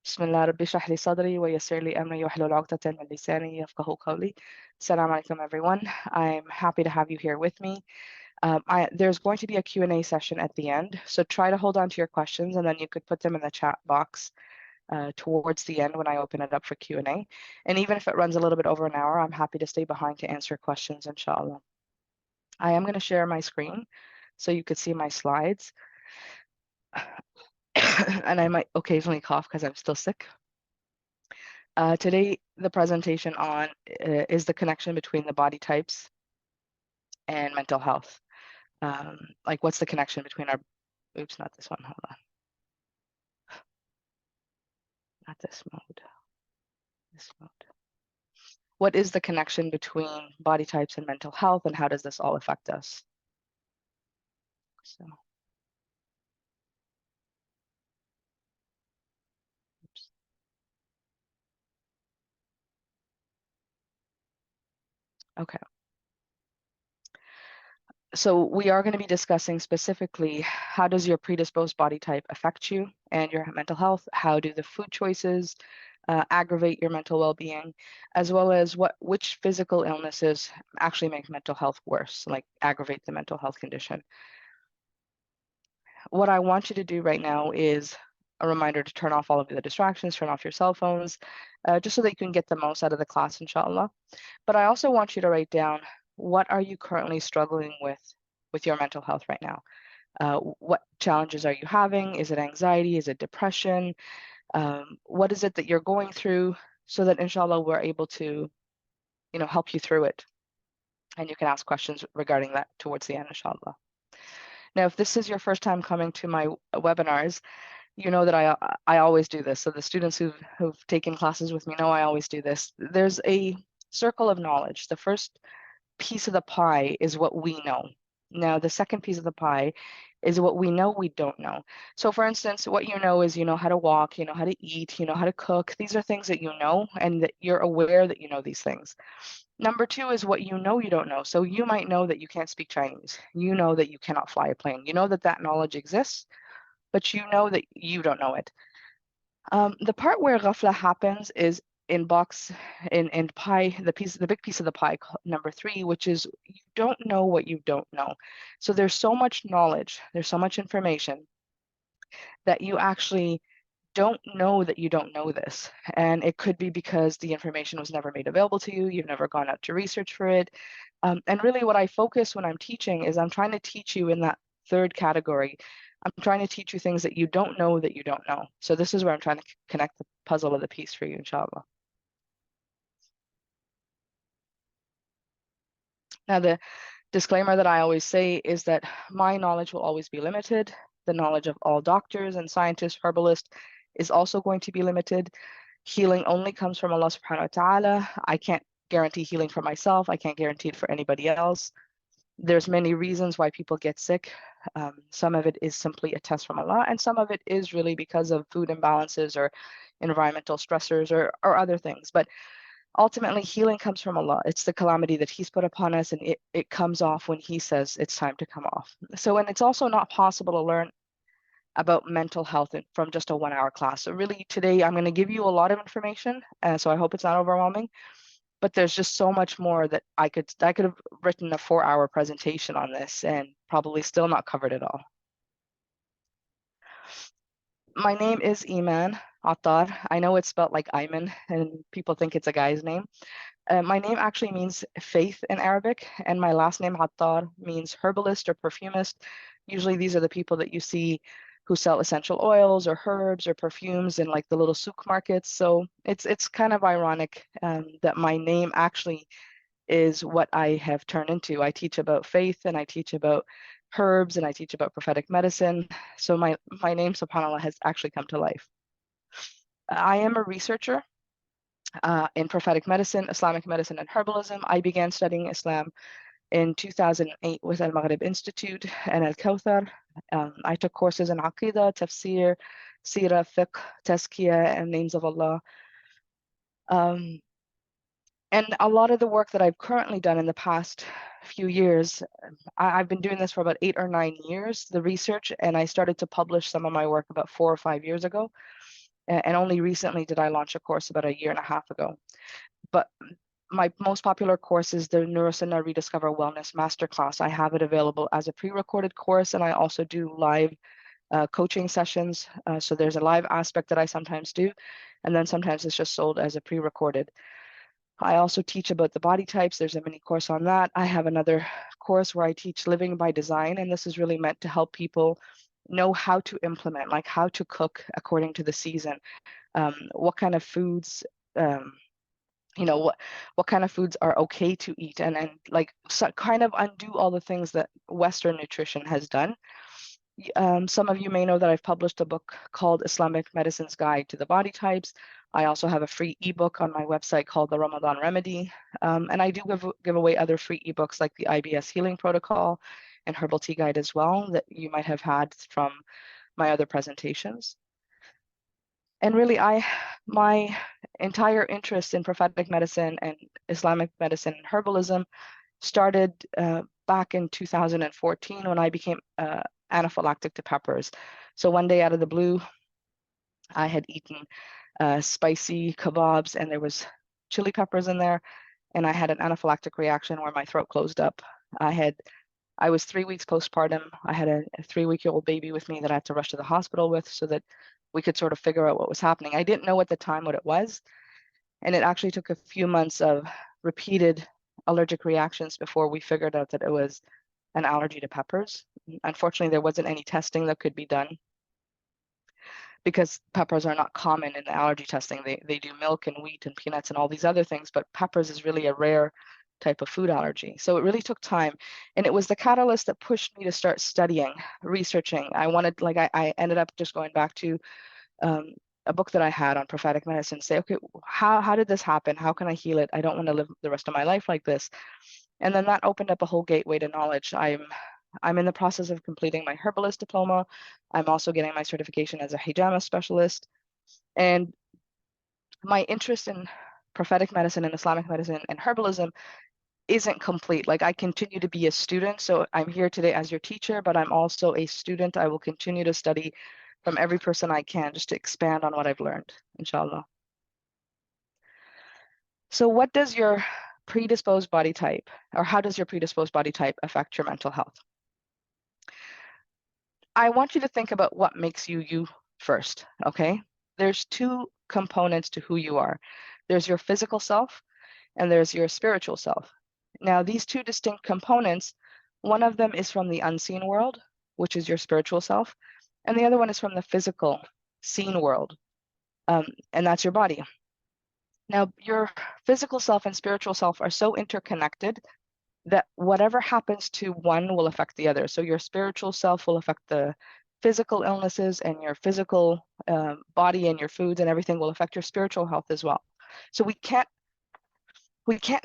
بسم الله ربي اشرح لي صدري ويسر لي أمري واحلل عقدة من لساني يفقهوا قولي. Assalamu alaikum everyone. I'm happy to have you here with me. There's going to be a Q&A session at the end, so try to hold on to your questions and then you could put them in the chat box towards the end when I open it up for Q&A. And even if it runs a little bit over an hour, I'm happy to stay behind to answer questions, inshallah. I am going to share my screen so you could see my slides. And I might occasionally cough because I'm still sick. Today, the presentation on is the connection between the body types and mental health. Like what's the connection between our, oops, not this one, hold on. Not this mode, this mode. What is the connection between body types and mental health, and how does this all affect us? So, oops. Okay. So we are going to be discussing specifically how does your predisposed body type affect you and your mental health? How do the food choices aggravate your mental well-being, as well as which physical illnesses actually make mental health worse, like aggravate the mental health condition. What I want you to do right now is a reminder to turn off all of the distractions, turn off your cell phones, just so that you can get the most out of the class, inshallah. But I also want you to write down, what are you currently struggling with your mental health right now? What challenges are you having? Is it anxiety? Is it depression? What is it that you're going through, so that inshallah we're able to, help you through it. And you can ask questions regarding that towards the end, inshallah. Now, if this is your first time coming to my webinars, you know that I always do this. So the students who've taken classes with me know I always do this. There's a circle of knowledge. The first piece of the pie is what we know. Now, the second piece of the pie is what we know we don't know. So for instance, what you know is you know how to walk, you know how to eat, you know how to cook. These are things that you know and that you're aware that you know these things. Number two is what you know you don't know. So you might know that you can't speak Chinese. You know that you cannot fly a plane. You know that that knowledge exists, but you know that you don't know it. The part where ghafla happens is in pie, the big piece of the pie, number three, which is you don't know what you don't know. So there's so much knowledge, there's so much information that you actually don't know that you don't know this. And it could be because the information was never made available to you, you've never gone out to research for it. And really what I focus when I'm teaching is I'm trying to teach you in that third category. I'm trying to teach you things that you don't know that you don't know. So this is where I'm trying to connect the puzzle of the piece for you, inshallah. Now, the disclaimer that I always say is that my knowledge will always be limited. The knowledge of all doctors and scientists, herbalists, is also going to be limited. Healing only comes from Allah subhanahu wa ta'ala. I can't guarantee healing for myself. I can't guarantee it for anybody else. There's many reasons why people get sick. Some of it is simply a test from Allah, and some of it is really because of food imbalances or environmental stressors or other things. But ultimately, healing comes from Allah. It's the calamity that He's put upon us, and it comes off when He says it's time to come off. So, and it's also not possible to learn about mental health from just a 1 hour class. So really today, I'm going to give you a lot of information. So I hope it's not overwhelming, but there's just so much more that I could have written a 4 hour presentation on this and probably still not covered it all. My name is Aiman Attar. I know it's spelled like Ayman and people think it's a guy's name. My name actually means faith in Arabic, and my last name Attar means herbalist or perfumist. Usually these are the people that you see who sell essential oils or herbs or perfumes in like the little souk markets. So it's kind of ironic that my name actually is what I have turned into. I teach about faith and I teach about herbs and I teach about prophetic medicine. So my name, subhanAllah, has actually come to life. I am a researcher in prophetic medicine, Islamic medicine, and herbalism. I began studying Islam in 2008 with Al-Maghrib Institute and Al-Kawthar. I took courses in Aqidah, Tafsir, Sirah, Fiqh, Tazkiyah, and Names of Allah. And a lot of the work that I've currently done in the past few years, I've been doing this for about 8 or 9 years, the research, and I started to publish some of my work about 4 or 5 years ago. and only recently did I launch a course about a year and a half ago. But my most popular course is the Nurasunna Rediscover Wellness Masterclass. I have it available as a pre-recorded course, and I also do live coaching sessions. So there's a live aspect that I sometimes do, and then sometimes it's just sold as a pre-recorded. I also teach about the body types. There's a mini course on that. I have another course where I teach living by design, and this is really meant to help people know how to implement, like how to cook according to the season, what kind of foods, what kind of foods are okay to eat, and like so kind of undo all the things that Western nutrition has done. Some of you may know that I've published a book called Islamic Medicine's Guide to the Body Types. I also have a free ebook on my website called the Ramadan Remedy. And I do give away other free ebooks like the IBS Healing Protocol and Herbal Tea Guide as well that you might have had from my other presentations. And really, my entire interest in prophetic medicine and Islamic medicine and herbalism started back in 2014 when I became anaphylactic to peppers. So one day out of the blue, I had eaten spicy kebabs and there was chili peppers in there, and I had an anaphylactic reaction where my throat closed up. I was 3 weeks postpartum. I had a 3-week-old baby with me that I had to rush to the hospital with so that we could sort of figure out what was happening. I didn't know at the time what it was, and it actually took a few months of repeated allergic reactions before we figured out that it was an allergy to peppers. Unfortunately, there wasn't any testing that could be done because peppers are not common in the allergy testing. They do milk and wheat and peanuts and all these other things, but peppers is really a rare type of food allergy. So it really took time. And it was the catalyst that pushed me to start studying, researching. I ended up just going back to a book that I had on prophetic medicine, say, okay, how did this happen? How can I heal it? I don't want to live the rest of my life like this. And then that opened up a whole gateway to knowledge. I'm in the process of completing my herbalist diploma. I'm also getting my certification as a hijama specialist. And my interest in prophetic medicine and Islamic medicine and herbalism isn't complete. Like I continue to be a student. So I'm here today as your teacher, but I'm also a student. I will continue to study from every person I can just to expand on what I've learned, inshallah. So what does your predisposed body type, or how does your predisposed body type affect your mental health? I want you to think about what makes you you first, okay? There's two components to who you are. There's your physical self and there's your spiritual self. Now, these two distinct components, one of them is from the unseen world, which is your spiritual self, and the other one is from the physical, seen world, and that's your body. Now, your physical self and spiritual self are so interconnected that whatever happens to one will affect the other. So your spiritual self will affect the physical illnesses, and your physical body and your foods and everything will affect your spiritual health as well. So we can't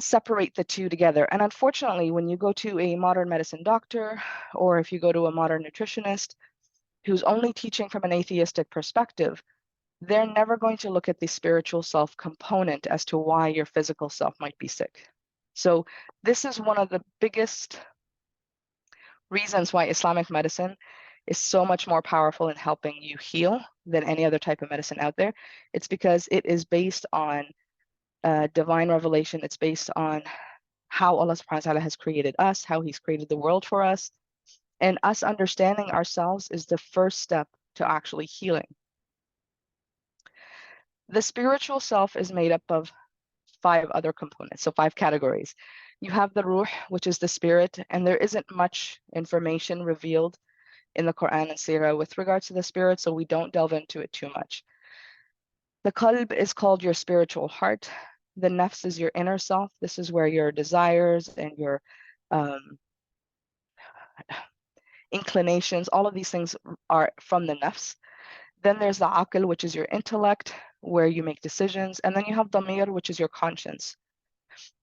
separate the two together. And unfortunately, when you go to a modern medicine doctor, or if you go to a modern nutritionist who's only teaching from an atheistic perspective, they're never going to look at the spiritual self component as to why your physical self might be sick. So this is one of the biggest reasons why Islamic medicine is so much more powerful in helping you heal than any other type of medicine out there. It's because it is based on divine revelation. It's based on how Allah subhanahu wa ta'ala has created us, how he's created the world for us. And us understanding ourselves is the first step to actually healing. The spiritual self is made up of 5 other components, so 5 categories. You have the ruh, which is the spirit, and there isn't much information revealed in the Quran and Sirah with regards to the spirit, so we don't delve into it too much. The qalb is called your spiritual heart. The nafs is your inner self. This is where your desires and your inclinations, all of these things are from the nafs. Then there's the aql, which is your intellect, where you make decisions. And then you have damir, which is your conscience.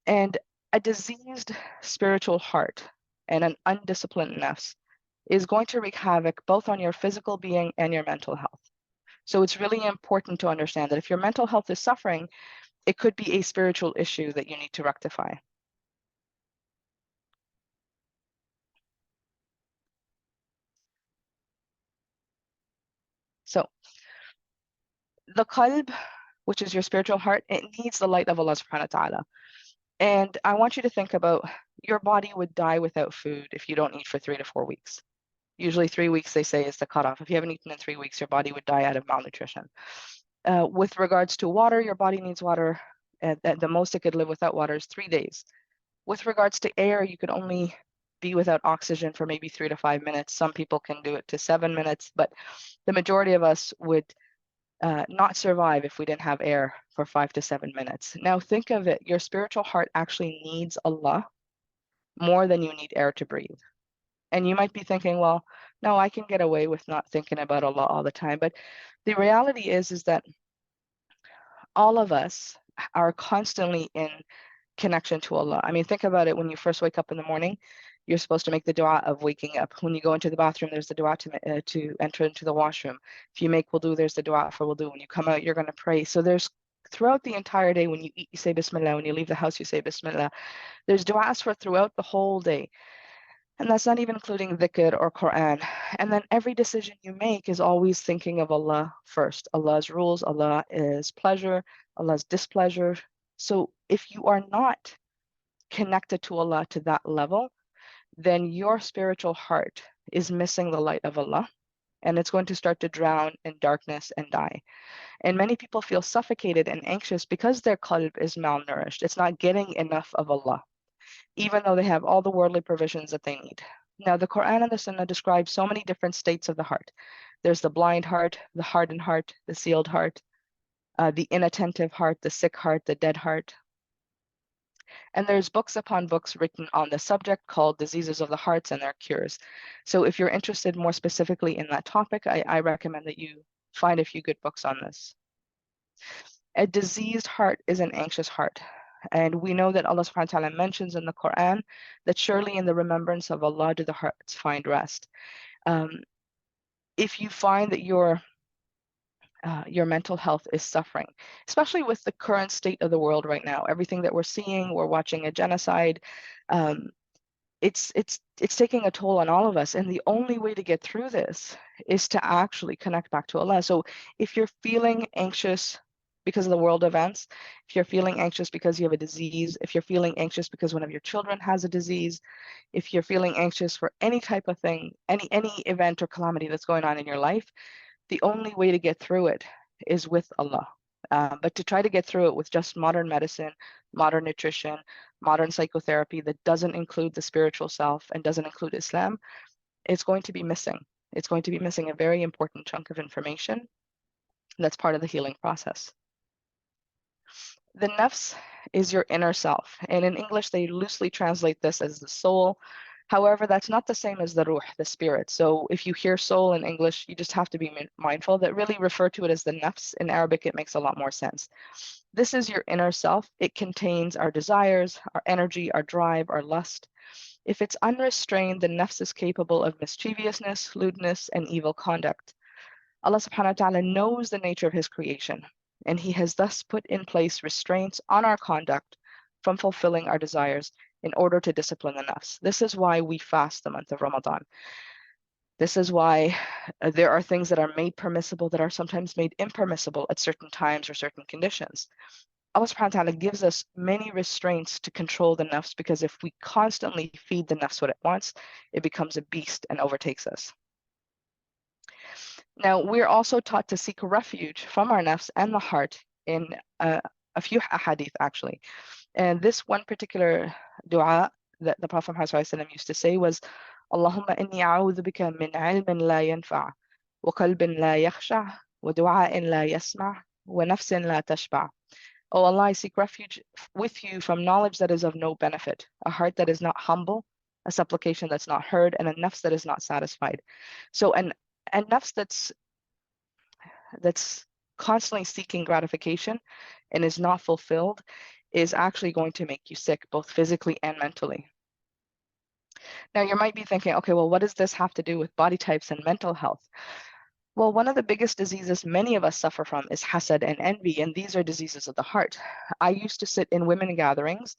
And a diseased spiritual heart and an undisciplined nafs is going to wreak havoc both on your physical being and your mental health. So it's really important to understand that if your mental health is suffering, it could be a spiritual issue that you need to rectify. So The qalb, which is your spiritual heart, it needs the light of Allah subhanahu wa ta'ala. And I want you to think about your body would die without food if you don't eat for 3 to 4 weeks. Usually 3 weeks, they say, is the cutoff. If you haven't eaten in 3 weeks, your body would die out of malnutrition. With regards to water, your body needs water. The most it could live without water is 3 days. With regards to air, you could only be without oxygen for maybe 3 to 5 minutes. Some people can do it to 7 minutes, but the majority of us would not survive if we didn't have air for 5 to 7 minutes. Now think of it, your spiritual heart actually needs Allah more than you need air to breathe. And you might be thinking, well, no, I can get away with not thinking about Allah all the time. But the reality is that all of us are constantly in connection to Allah. I mean, think about it. When you first wake up in the morning, you're supposed to make the dua of waking up. When you go into the bathroom, there's the dua to enter into the washroom. If you make wudu, there's the dua for wudu. When you come out, you're going to pray. So there's throughout the entire day, when you eat, you say Bismillah. When you leave the house, you say Bismillah. There's du'as for throughout the whole day. And that's not even including dhikr or Quran. And then every decision you make is always thinking of Allah first. Allah's rules, Allah's pleasure, Allah's displeasure. So if you are not connected to Allah to that level, then your spiritual heart is missing the light of Allah, and it's going to start to drown in darkness and die. And many people feel suffocated and anxious because their qalb is malnourished. It's not getting enough of Allah, even though they have all the worldly provisions that they need. Now, the Quran and the Sunnah describe so many different states of the heart. There's the blind heart, the hardened heart, the sealed heart, the inattentive heart, the sick heart, the dead heart. And there's books upon books written on the subject called Diseases of the Hearts and Their Cures. So if you're interested more specifically in that topic, I recommend that you find a few good books on this. A diseased heart is an anxious heart. And we know that Allah subhanahu wa ta'ala mentions in the Quran that surely in the remembrance of Allah do the hearts find rest. If you find that your mental health is suffering, especially with the current state of the world right now, everything that we're seeing, we're watching a genocide. It's taking a toll on all of us. And the only way to get through this is to actually connect back to Allah. So if you're feeling anxious because of the world events, if you're feeling anxious because you have a disease, if you're feeling anxious because one of your children has a disease, if you're feeling anxious for any type of thing, any event or calamity that's going on in your life, the only way to get through it is with Allah. But to try to get through it with just modern medicine, modern nutrition, modern psychotherapy that doesn't include the spiritual self and doesn't include Islam, it's going to be missing. It's going to be missing a very important chunk of information that's part of the healing process. The nafs is your inner self. And in English, they loosely translate this as the soul. However, that's not the same as the ruh, the spirit. So if you hear soul in English, you just have to be mindful that really refer to it as the nafs. In Arabic, it makes a lot more sense. This is your inner self. It contains our desires, our energy, our drive, our lust. If it's unrestrained, the nafs is capable of mischievousness, lewdness, and evil conduct. Allah subhanahu wa ta'ala knows the nature of his creation, and he has thus put in place restraints on our conduct from fulfilling our desires in order to discipline the nafs. This is why we fast the month of Ramadan. This is why there are things that are made permissible that are sometimes made impermissible at certain times or certain conditions. Allah subhanahu wa ta'ala gives us many restraints to control the nafs, because if we constantly feed the nafs what it wants, it becomes a beast and overtakes us. Now, we're also taught to seek refuge from our nafs and the heart in a few ahadith, actually. And this one particular dua that the Prophet ﷺ used to say was, Allahumma inni a'udhu bika min ilmin la yanfa' wa qalbin la yakhsha' wa du'a'in la yasma' wa nafsin la tashba'. Oh Allah, I seek refuge with you from knowledge that is of no benefit, a heart that is not humble, a supplication that's not heard, and a nafs that is not satisfied. So and nafs that's constantly seeking gratification and is not fulfilled is actually going to make you sick, both physically and mentally. Now, you might be thinking, okay, well, what does this have to do with body types and mental health? Well, one of the biggest diseases many of us suffer from is hasad and envy, and these are diseases of the heart. I used to sit in women gatherings,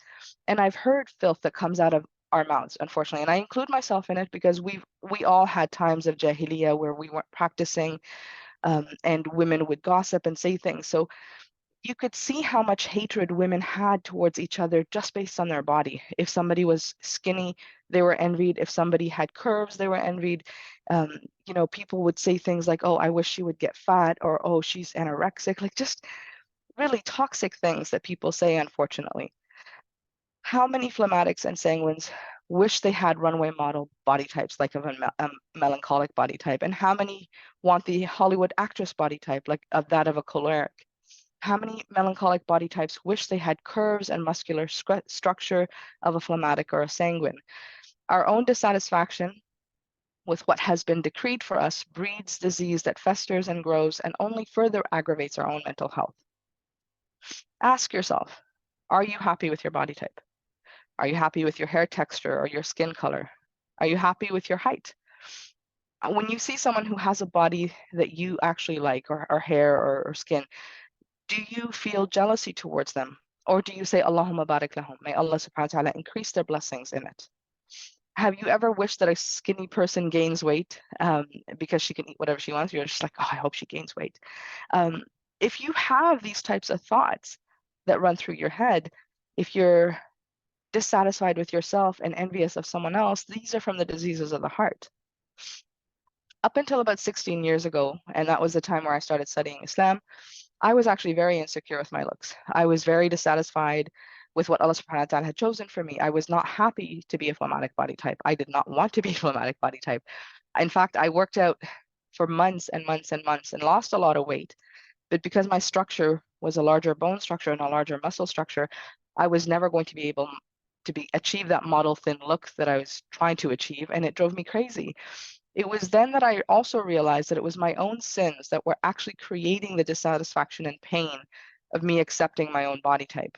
and I've heard filth that comes out of our mouths, unfortunately, and I include myself in it because we all had times of jahiliyyah where we weren't practicing and women would gossip and say things. So you could see how much hatred women had towards each other just based on their body. If somebody was skinny, they were envied. If somebody had curves, they were envied. Um, people would say things like, oh, I wish she would get fat, or oh, she's anorexic, like just really toxic things that people say, unfortunately. How many phlegmatics and sanguines wish they had runway model body types, like of a melancholic body type? And how many want the Hollywood actress body type, like of that of a choleric? How many melancholic body types wish they had curves and muscular structure of a phlegmatic or a sanguine? Our own dissatisfaction with what has been decreed for us breeds disease that festers and grows and only further aggravates our own mental health. Ask yourself, are you happy with your body type? Are you happy with your hair texture or your skin color? Are you happy with your height? When you see someone who has a body that you actually like, or hair or skin, do you feel jealousy towards them? Or do you say, Allahumma barik lahum, may Allah subhanahu wa ta'ala increase their blessings in it? Have you ever wished that a skinny person gains weight because she can eat whatever she wants? You're just like, oh, I hope she gains weight. If you have these types of thoughts that run through your head, if you're dissatisfied with yourself and envious of someone else, these are from the diseases of the heart. Up until about 16 years ago, and that was the time where I started studying Islam, I was actually very insecure with my looks. I was very dissatisfied with what Allah subhanahu wa ta'ala had chosen for me. I was not happy to be a phlegmatic body type. I did not want to be a phlegmatic body type. In fact, I worked out for months and months and months and lost a lot of weight. But because my structure was a larger bone structure and a larger muscle structure, I was never going to be able to achieve that model thin look that I was trying to achieve, and it drove me crazy. It was then that I also realized that it was my own sins that were actually creating the dissatisfaction and pain of me accepting my own body type.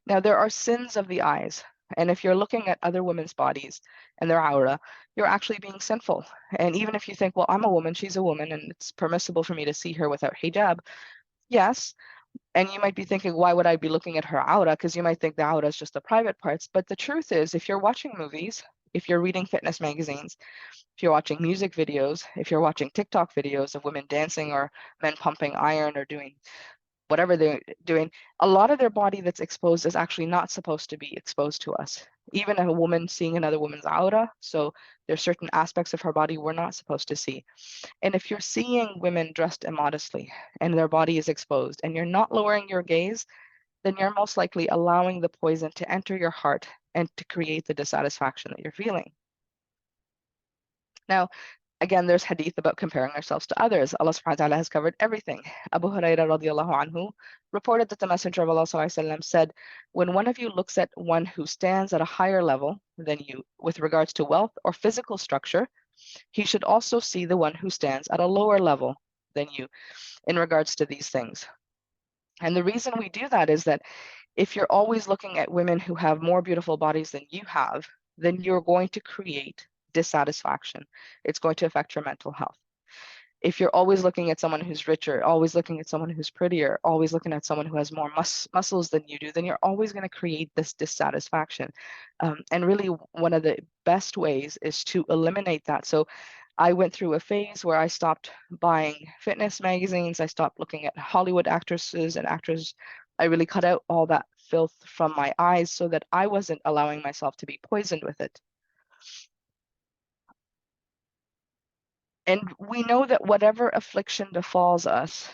Now, there are sins of the eyes. And if you're looking at other women's bodies and their aura, you're actually being sinful. And even if you think, well, I'm a woman, she's a woman, and it's permissible for me to see her without hijab, yes. And you might be thinking, why would I be looking at her aura? Because you might think the aura is just the private parts. But the truth is, if you're watching movies, if you're reading fitness magazines, if you're watching music videos, if you're watching TikTok videos of women dancing or men pumping iron or doing whatever they're doing, a lot of their body that's exposed is actually not supposed to be exposed to us. Even a woman seeing another woman's aura, so there's certain aspects of her body we're not supposed to see. And if you're seeing women dressed immodestly and their body is exposed and you're not lowering your gaze, then you're most likely allowing the poison to enter your heart and to create the dissatisfaction that you're feeling. Now, again, there's hadith about comparing ourselves to others. Allah subhanahu wa ta'ala has covered everything. Abu Hurairah radiallahu anhu reported that the Messenger of Allah sallallahu alaihi wasallam said, when one of you looks at one who stands at a higher level than you with regards to wealth or physical structure, he should also see the one who stands at a lower level than you in regards to these things. And the reason we do that is that if you're always looking at women who have more beautiful bodies than you have, then you're going to create dissatisfaction. It's going to affect your mental health. If you're always looking at someone who's richer, always looking at someone who's prettier, always looking at someone who has more muscles than you do, then you're always going to create this dissatisfaction. And really, one of the best ways is to eliminate that. So I went through a phase where I stopped buying fitness magazines. I stopped looking at Hollywood actresses and actors. I really cut out all that filth from my eyes so that I wasn't allowing myself to be poisoned with it. And we know that whatever affliction befalls us,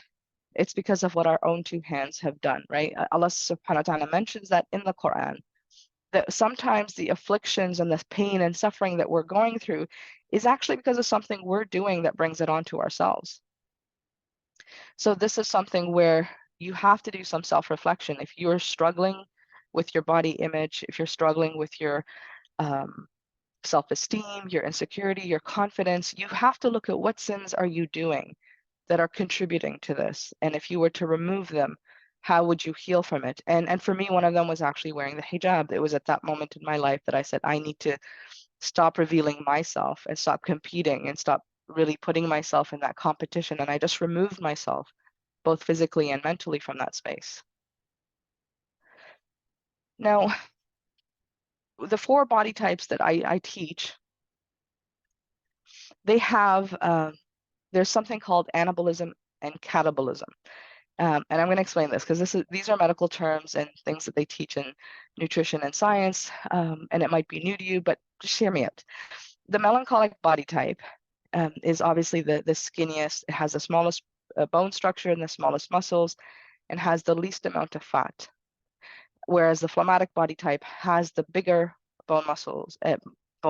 it's because of what our own two hands have done, right? Allah subhanahu wa ta'ala mentions that in the Quran, that sometimes the afflictions and the pain and suffering that we're going through is actually because of something we're doing that brings it onto ourselves. So this is something where you have to do some self-reflection. If you're struggling with your body image, if you're struggling with your self-esteem, your insecurity, your confidence, you have to look at what sins are you doing that are contributing to this. And if you were to remove them, how would you heal from it? And for me, one of them was actually wearing the hijab. It was at that moment in my life that I said, I need to stop revealing myself and stop competing and stop really putting myself in that competition. And I just removed myself, both physically and mentally, from that space. Now, the 4 body types that I teach, they have there's something called anabolism and catabolism. And I'm going to explain this because these are medical terms and things that they teach in nutrition and science, and it might be new to you, but just hear me out. The melancholic body type is obviously the skinniest. It has the smallest bone structure and the smallest muscles and has the least amount of fat. Whereas the phlegmatic body type has the bigger bone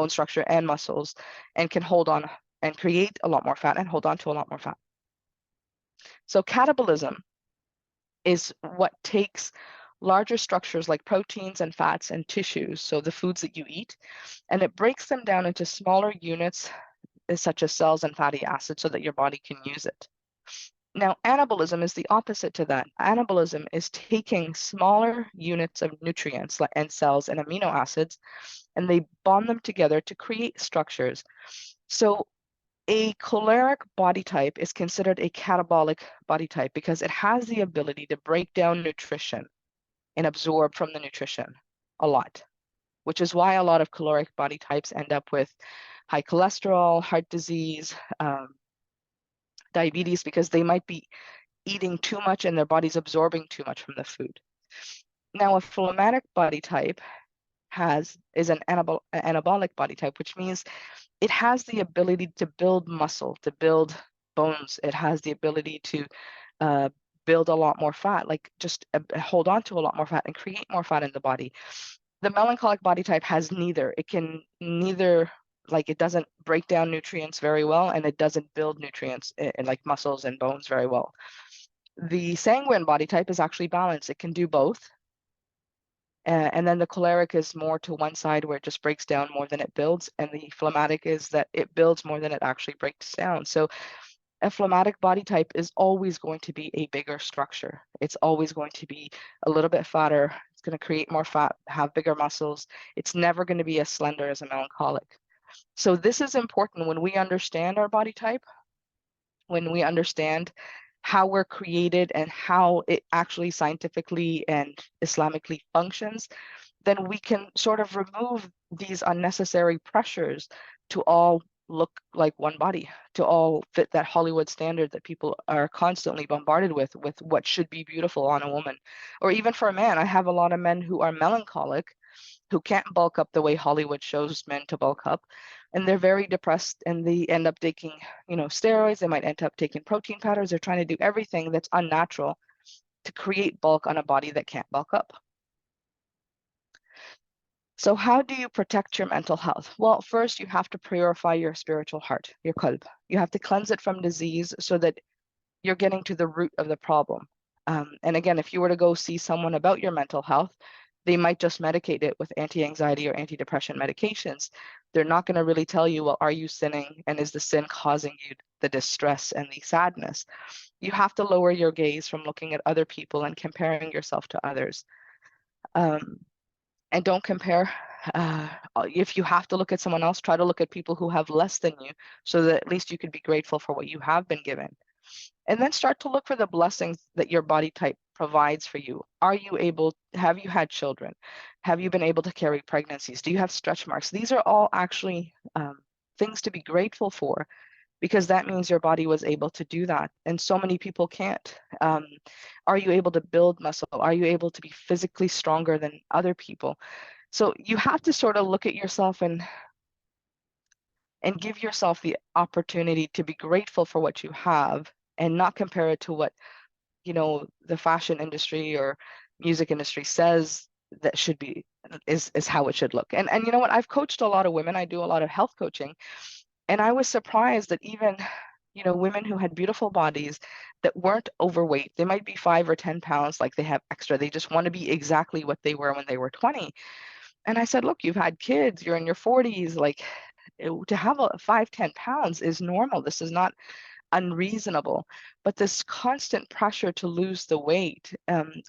structure and muscles, and can hold on and create a lot more fat and hold on to a lot more fat. So catabolism is what takes larger structures like proteins and fats and tissues, so the foods that you eat, and it breaks them down into smaller units such as cells and fatty acids so that your body can use it. Now, anabolism is the opposite to that. Anabolism is taking smaller units of nutrients and cells and amino acids, and they bond them together to create structures. So a choleric body type is considered a catabolic body type because it has the ability to break down nutrition and absorb from the nutrition a lot, which is why a lot of choleric body types end up with high cholesterol, heart disease, diabetes, because they might be eating too much and their body's absorbing too much from the food. Now, a phlegmatic body type is an anabolic body type, which means it has the ability to build muscle, to build bones. It has the ability to build a lot more fat, like just hold on to a lot more fat and create more fat in the body. The melancholic body type has neither. It can neither, like, it doesn't break down nutrients very well, and it doesn't build nutrients in like muscles and bones very well. The sanguine body type is actually balanced. It can do both. And then the choleric is more to one side where it just breaks down more than it builds. And the phlegmatic is that it builds more than it actually breaks down. So a phlegmatic body type is always going to be a bigger structure. It's always going to be a little bit fatter. It's going to create more fat, have bigger muscles. It's never going to be as slender as a melancholic. So this is important when we understand our body type, when we understand how we're created and how it actually scientifically and Islamically functions, then we can sort of remove these unnecessary pressures to all look like one body, to all fit that Hollywood standard that people are constantly bombarded with what should be beautiful on a woman. Or even for a man, I have a lot of men who are melancholic, who can't bulk up the way Hollywood shows men to bulk up. And they're very depressed and they end up taking, steroids. They might end up taking protein powders. They're trying to do everything that's unnatural to create bulk on a body that can't bulk up. So how do you protect your mental health? Well, first you have to purify your spiritual heart, your qalb. You have to cleanse it from disease so that you're getting to the root of the problem. And again, if you were to go see someone about your mental health, they might just medicate it with anti-anxiety or antidepressant medications. They're not going to really tell you, well, are you sinning? And is the sin causing you the distress and the sadness? You have to lower your gaze from looking at other people and comparing yourself to others. And don't compare. If you have to look at someone else, try to look at people who have less than you so that at least you could be grateful for what you have been given. And then start to look for the blessings that your body type provides for you. Have you had children? Have you been able to carry pregnancies? Do you have stretch marks? These are all actually things to be grateful for, because that means your body was able to do that. And so many people can't. Are you able to build muscle? Are you able to be physically stronger than other people? So you have to sort of look at yourself and give yourself the opportunity to be grateful for what you have and not compare it to what, the fashion industry or music industry says that is how it should look. And you know what? I've coached a lot of women. I do a lot of health coaching. And I was surprised that even, women who had beautiful bodies that weren't overweight, they might be 5 or 10 pounds, like they have extra. They just want to be exactly what they were when they were 20. And I said, look, you've had kids, you're in your 40s, like to have 5-10 pounds is normal. This is not unreasonable. But this constant pressure to lose the weight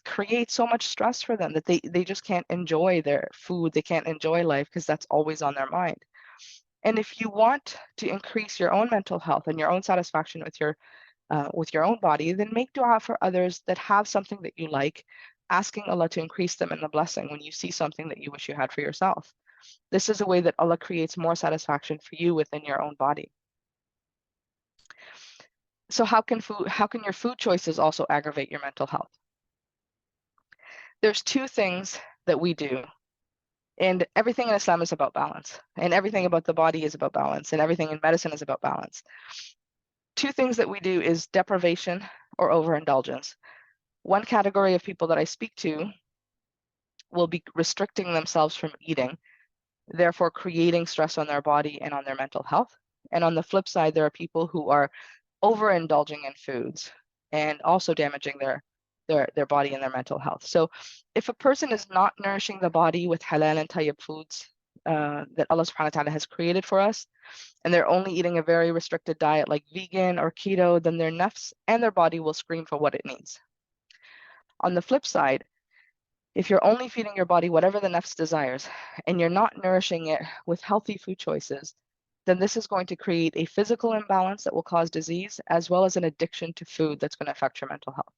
creates so much stress for them that they just can't enjoy their food. They can't enjoy life because that's always on their mind. And if you want to increase your own mental health and your own satisfaction with your own body, then make dua for others that have something that you like, asking Allah to increase them in the blessing when you see something that you wish you had for yourself. This is a way that Allah creates more satisfaction for you within your own body. So how can your food choices also aggravate your mental health? There's two things that we do, and everything in Islam is about balance, and everything about the body is about balance, and everything in medicine is about balance. Two things that we do is deprivation or overindulgence. One category of people that I speak to will be restricting themselves from eating, therefore creating stress on their body and on their mental health. And on the flip side, there are people who are overindulging in foods and also damaging their body and their mental health. So if a person is not nourishing the body with halal and tayyib foods that Allah subhanahu wa ta'ala has created for us, and they're only eating a very restricted diet like vegan or keto, then their nafs and their body will scream for what it needs. On the flip side, if you're only feeding your body whatever the nafs desires and you're not nourishing it with healthy food choices, then this is going to create a physical imbalance that will cause disease, as well as an addiction to food that's going to affect your mental health.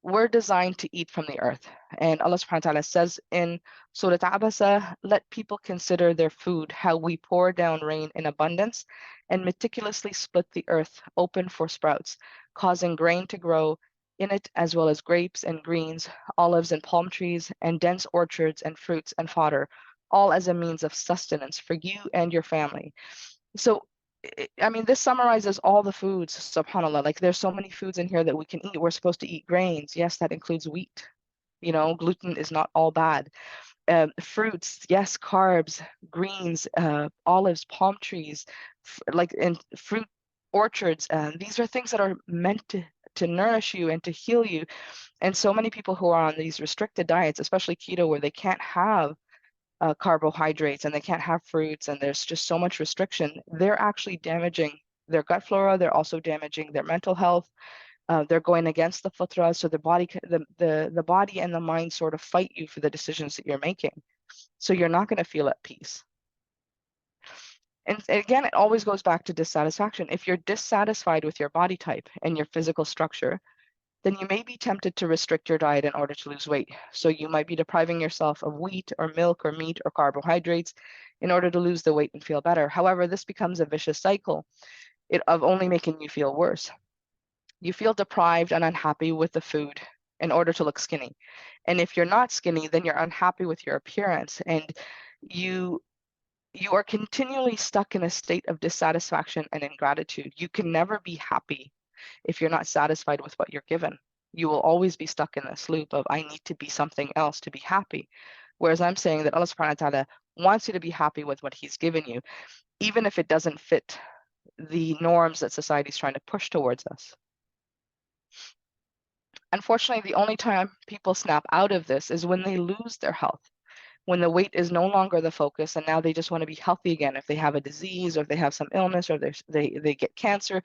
We're designed to eat from the earth. And Allah subhanahu wa ta'ala says in Surah Abasa, let people consider their food, how we pour down rain in abundance and meticulously split the earth open for sprouts, causing grain to grow in it, as well as grapes and greens, olives and palm trees, and dense orchards and fruits and fodder, all as a means of sustenance for you and your family. So I mean, this summarizes all the foods, subhanAllah. Like there's so many foods in here that we can eat. We're supposed to eat grains. Yes, that includes wheat. You know, gluten is not all bad. Fruits, yes, carbs, greens, olives, palm trees, like in fruit orchards. These are things that are meant to nourish you and to heal you. And so many people who are on these restricted diets, especially keto, where they can't have carbohydrates and they can't have fruits and there's just so much restriction, they're actually damaging their gut flora. They're also damaging their mental health. They're going against the fitra, so the body and the mind sort of fight you for the decisions that you're making. So you're not going to feel at peace. And again, it always goes back to dissatisfaction. If you're dissatisfied with your body type and your physical structure, then you may be tempted to restrict your diet in order to lose weight. So you might be depriving yourself of wheat or milk or meat or carbohydrates in order to lose the weight and feel better. However, this becomes a vicious cycle of only making you feel worse. You feel deprived and unhappy with the food in order to look skinny. And if you're not skinny, then you're unhappy with your appearance, and you are continually stuck in a state of dissatisfaction and ingratitude. You can never be happy if you're not satisfied with what you're given. You will always be stuck in this loop of, I need to be something else to be happy. Whereas I'm saying that Allah subhanahu wa ta'ala wants you to be happy with what he's given you, even if it doesn't fit the norms that society is trying to push towards us. Unfortunately, the only time people snap out of this is when they lose their health, when the weight is no longer the focus, and now they just want to be healthy again. If they have a disease, or if they have some illness, or they get cancer,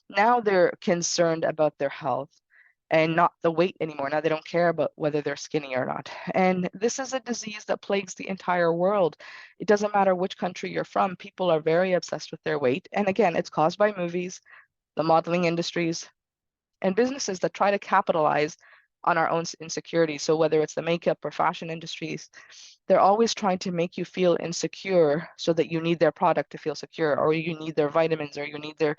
now they're concerned about their health and not the weight anymore. Now they don't care about whether they're skinny or not. And this is a disease that plagues the entire world. It doesn't matter which country you're from, people are very obsessed with their weight. And again, it's caused by movies, the modeling industries, and businesses that try to capitalize on our own insecurities. So whether it's the makeup or fashion industries, they're always trying to make you feel insecure so that you need their product to feel secure, or you need their vitamins, or you need their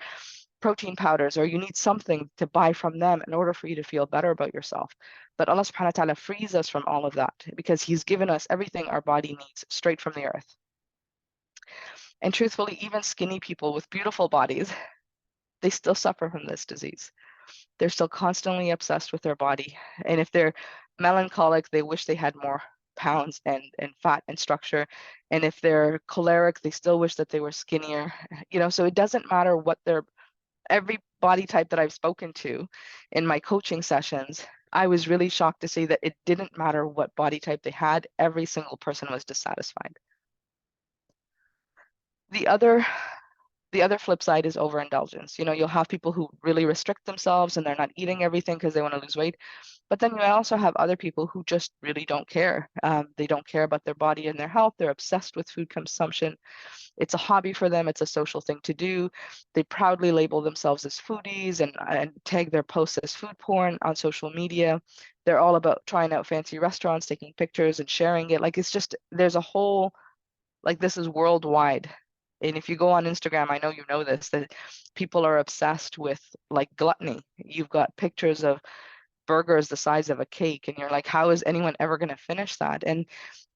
protein powders, or you need something to buy from them in order for you to feel better about yourself. But Allah subhanahu wa ta'ala frees us from all of that because he's given us everything our body needs straight from the earth. And truthfully, even skinny people with beautiful bodies, they still suffer from this disease. They're still constantly obsessed with their body. And if they're melancholic, they wish they had more pounds and fat and structure. And if they're choleric, they still wish that they were skinnier. You know, so it doesn't matter what every body type that I've spoken to in my coaching sessions, I was really shocked to see that it didn't matter what body type they had, every single person was dissatisfied. The other flip side is overindulgence. You know, you'll have people who really restrict themselves and they're not eating everything because they want to lose weight. But then you also have other people who just really don't care. They don't care about their body and their health. They're obsessed with food consumption. It's a hobby for them. It's a social thing to do. They proudly label themselves as foodies and tag their posts as food porn on social media. They're all about trying out fancy restaurants, taking pictures and sharing it. Like it's just, there's a whole, like this is worldwide. And if you go on Instagram, I know you know this, that people are obsessed with like gluttony. You've got pictures of burgers the size of a cake, and you're like, how is anyone ever going to finish that? And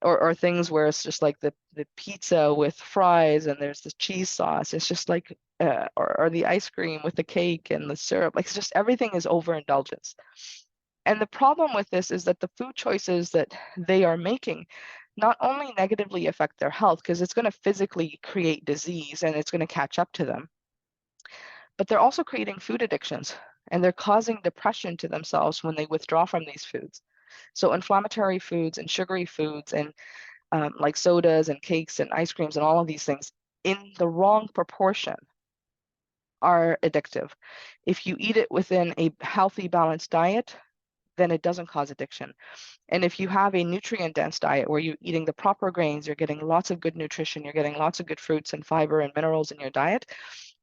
or things where it's just like the pizza with fries and there's the cheese sauce. It's just like or the ice cream with the cake and the syrup. Like, it's just everything is overindulgence. And the problem with this is that the food choices that they are making not only negatively affect their health, because it's going to physically create disease and it's going to catch up to them, but they're also creating food addictions, and they're causing depression to themselves when they withdraw from these foods. So inflammatory foods and sugary foods and like sodas and cakes and ice creams and all of these things in the wrong proportion are addictive. If you eat it within a healthy, balanced diet, then it doesn't cause addiction. And if you have a nutrient-dense diet where you're eating the proper grains, you're getting lots of good nutrition, you're getting lots of good fruits and fiber and minerals in your diet,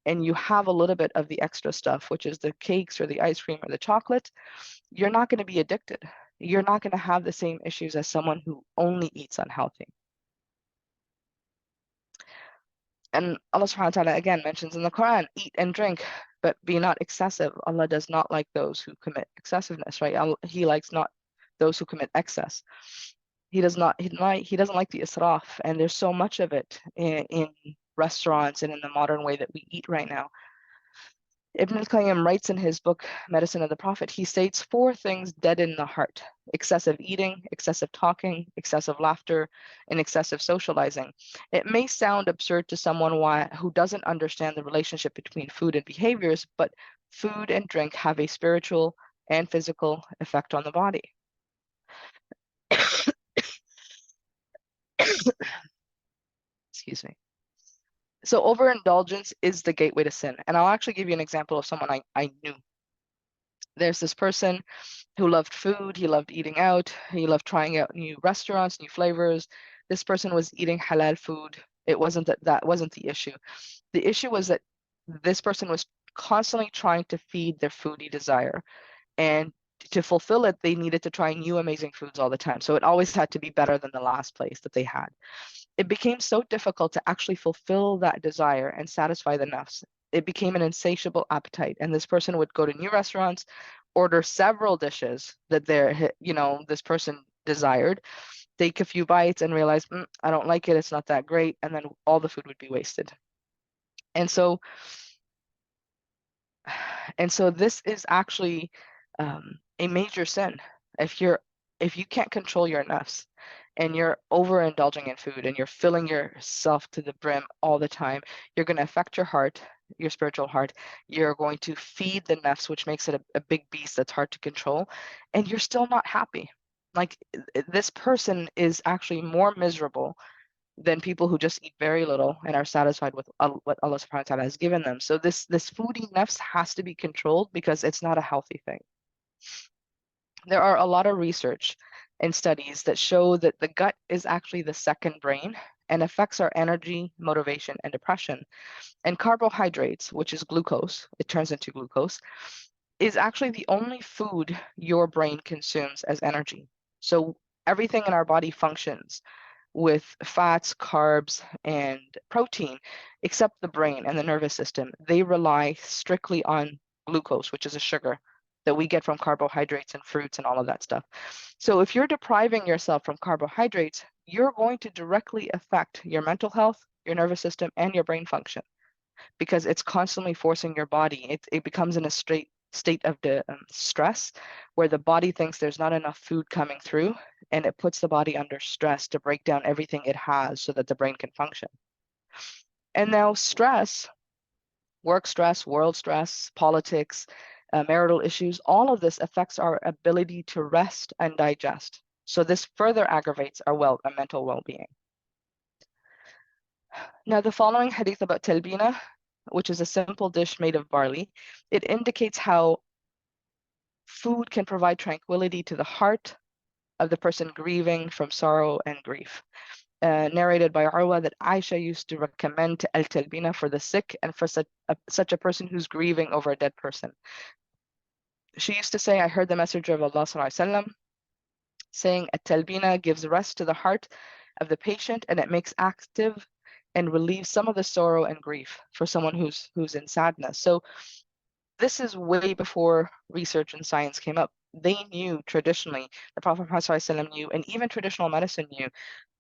and you have a little bit of the extra stuff, which is the cakes or the ice cream or the chocolate, you're not going to be addicted. You're not going to have the same issues as someone who only eats unhealthy. And Allah subhanahu wa ta'ala again mentions in the Quran, eat and drink, but be not excessive. Allah does not like those who commit excessiveness, right? He likes not those who commit excess. He doesn't like the israf, and there's so much of it in restaurants and in the modern way that we eat right now. Ibn al-Qayyim writes in his book, Medicine of the Prophet, he states 4 things deaden the heart: excessive eating, excessive talking, excessive laughter, and excessive socializing. It may sound absurd to someone who doesn't understand the relationship between food and behaviors, but food and drink have a spiritual and physical effect on the body. Excuse me. So overindulgence is the gateway to sin. And I'll actually give you an example of someone I knew. There's this person who loved food, he loved eating out, he loved trying out new restaurants, new flavors. This person was eating halal food. It wasn't that wasn't the issue. The issue was that this person was constantly trying to feed their foodie desire. And to fulfill it, they needed to try new amazing foods all the time. So it always had to be better than the last place that they had. It became so difficult to actually fulfill that desire and satisfy the nafs. It became an insatiable appetite. And this person would go to new restaurants, order several dishes that this person desired, take a few bites and realize, I don't like it, it's not that great. And then all the food would be wasted. And so this is actually a major sin. If you can't control your nafs and you're overindulging in food and you're filling yourself to the brim all the time, you're going to affect your heart, your spiritual heart. You're going to feed the nafs, which makes it a big beast that's hard to control, and you're still not happy. Like, this person is actually more miserable than people who just eat very little and are satisfied with what Allah subhanahu wa ta'ala has given them. So this foodie nafs has to be controlled because it's not a healthy thing. There are a lot of research and studies that show that the gut is actually the second brain and affects our energy, motivation, and depression. And carbohydrates, which is glucose, it turns into glucose, is actually the only food your brain consumes as energy. So everything in our body functions with fats, carbs, and protein, except the brain and the nervous system. They rely strictly on glucose, which is a sugar that we get from carbohydrates and fruits and all of that stuff. So if you're depriving yourself from carbohydrates, you're going to directly affect your mental health, your nervous system, and your brain function, because it's constantly forcing your body. It becomes in a state of stress where the body thinks there's not enough food coming through, and it puts the body under stress to break down everything it has so that the brain can function. And now stress, work stress, world stress, politics, marital issues, all of this affects our ability to rest and digest. So this further aggravates our mental well-being. Now, the following hadith about talbina, which is a simple dish made of barley, it indicates how food can provide tranquility to the heart of the person grieving from sorrow and grief. Narrated by Urwa that Aisha used to recommend al-talbina for the sick and for such a person who's grieving over a dead person. She used to say, I heard the Messenger of Allah ﷺ saying, "At-talbina gives rest to the heart of the patient, and it makes active and relieve some of the sorrow and grief for someone who's in sadness. So this is way before research and science came up. They knew traditionally, the Prophet Muhammad ﷺ knew, and even traditional medicine knew,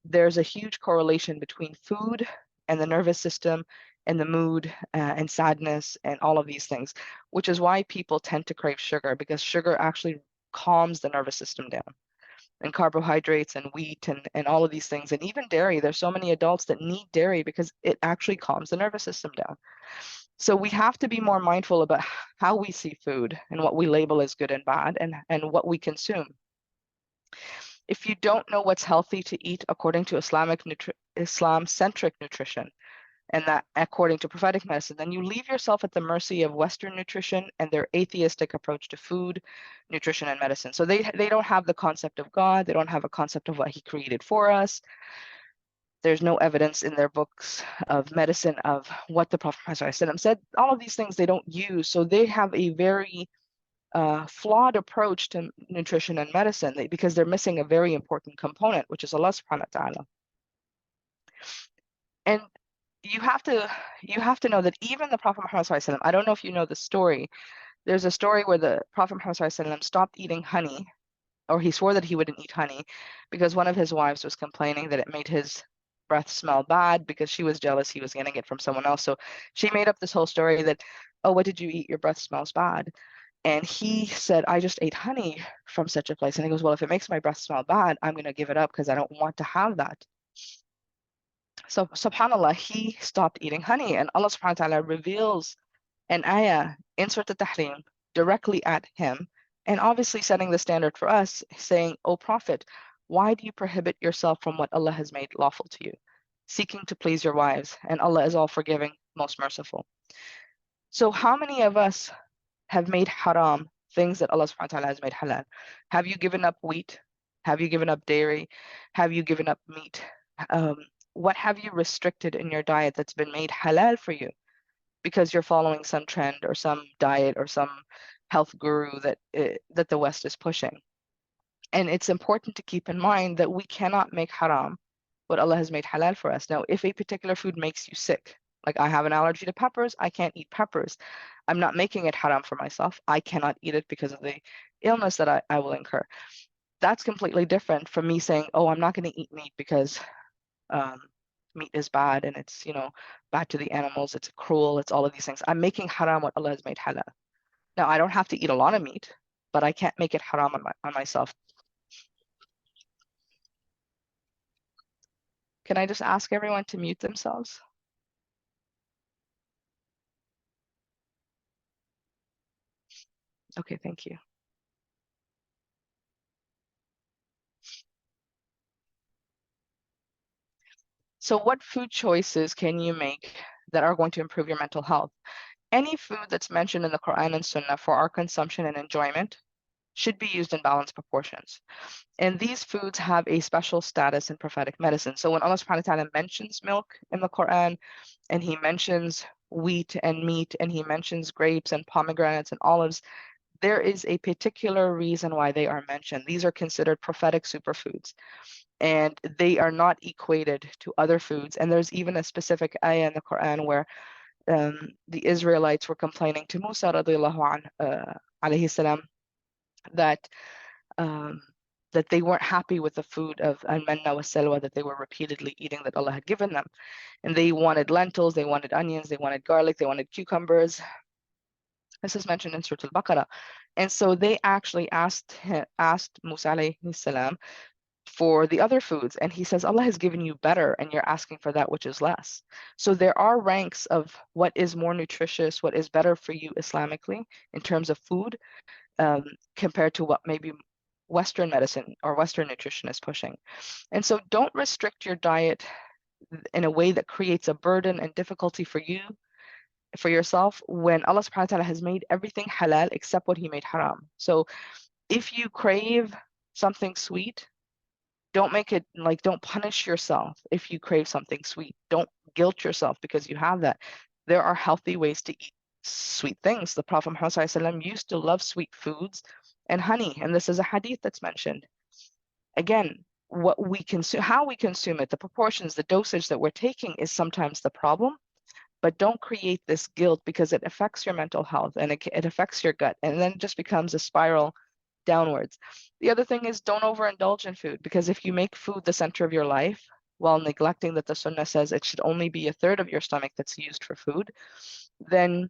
there's a huge correlation between food and the nervous system and the mood and sadness and all of these things, which is why people tend to crave sugar, because sugar actually calms the nervous system down. And carbohydrates and wheat and all of these things, and even dairy. There's so many adults that need dairy because it actually calms the nervous system down. So we have to be more mindful about how we see food and what we label as good and bad and what we consume. If you don't know what's healthy to eat according to Islam-centric nutrition, and that according to prophetic medicine, then you leave yourself at the mercy of Western nutrition and their atheistic approach to food, nutrition, and medicine. So they don't have the concept of God. They don't have a concept of what he created for us. There's no evidence in their books of medicine of what the Prophet ﷺ said. All of these things they don't use. So they have a very flawed approach to nutrition and medicine because they're missing a very important component, which is Allah subhanahu wa ta'ala. And you have to know that even the Prophet Muhammad ﷺ, I don't know if you know the story. There's a story where the Prophet Muhammad ﷺ stopped eating honey, or he swore that he wouldn't eat honey because one of his wives was complaining that it made his breath smell bad because she was jealous he was getting it from someone else. So she made up this whole story that, oh, what did you eat? Your breath smells bad. And he said, I just ate honey from such a place. And he goes, well, if it makes my breath smell bad, I'm going to give it up because I don't want to have that. So subhanAllah, he stopped eating honey, and Allah subhanahu wa ta'ala reveals an ayah in Surah Al-Tahrim directly at him, and obviously setting the standard for us, saying, O Prophet, why do you prohibit yourself from what Allah has made lawful to you, seeking to please your wives, and Allah is all forgiving, most merciful. So how many of us have made haram things that Allah subhanahu wa ta'ala has made halal? Have you given up wheat? Have you given up dairy? Have you given up meat? What have you restricted in your diet that's been made halal for you because you're following some trend or some diet or some health guru that the West is pushing? And it's important to keep in mind that we cannot make haram what Allah has made halal for us. Now, if a particular food makes you sick, like I have an allergy to peppers, I can't eat peppers. I'm not making it haram for myself. I cannot eat it because of the illness that I will incur. That's completely different from me saying, oh, I'm not going to eat meat because meat is bad and it's, bad to the animals, it's cruel, it's all of these things. I'm making haram what Allah has made halal. Now, I don't have to eat a lot of meat, but I can't make it haram on myself. Can I just ask everyone to mute themselves? Okay, thank you. So what food choices can you make that are going to improve your mental health? Any food that's mentioned in the Quran and Sunnah for our consumption and enjoyment should be used in balanced proportions. And these foods have a special status in prophetic medicine. So when Allah subhanahu wa ta'ala mentions milk in the Quran, and he mentions wheat and meat, and he mentions grapes and pomegranates and olives, there is a particular reason why they are mentioned. These are considered prophetic superfoods, and they are not equated to other foods. And there's even a specific ayah in the Quran where the Israelites were complaining to Musa radiallahu alayhi salam that that they weren't happy with the food of al-manna wa salwa that they were repeatedly eating that Allah had given them. And they wanted lentils, they wanted onions, they wanted garlic, they wanted cucumbers. This is mentioned in Surah Al-Baqarah. And so they actually asked Musa alayhi salam for the other foods. And he says, Allah has given you better and you're asking for that which is less. So there are ranks of what is more nutritious, what is better for you Islamically in terms of food compared to what maybe Western medicine or Western nutrition is pushing. And so don't restrict your diet in a way that creates a burden and difficulty for you, for yourself, when Allah subhanahu wa ta'ala has made everything halal except what he made haram. So if you crave something sweet, don't make it like, don't punish yourself if you crave something sweet. Don't guilt yourself because you have that. There are healthy ways to eat sweet things. The Prophet Muhammad ﷺ used to love sweet foods and honey, and this is a hadith that's mentioned. Again, what we consume, how we consume it, the proportions, the dosage that we're taking is sometimes the problem. But don't create this guilt, because it affects your mental health and it affects your gut, and then it just becomes a spiral downwards. The other thing is, don't overindulge in food, because if you make food the center of your life while neglecting that the Sunnah says it should only be 1/3 of your stomach that's used for food, then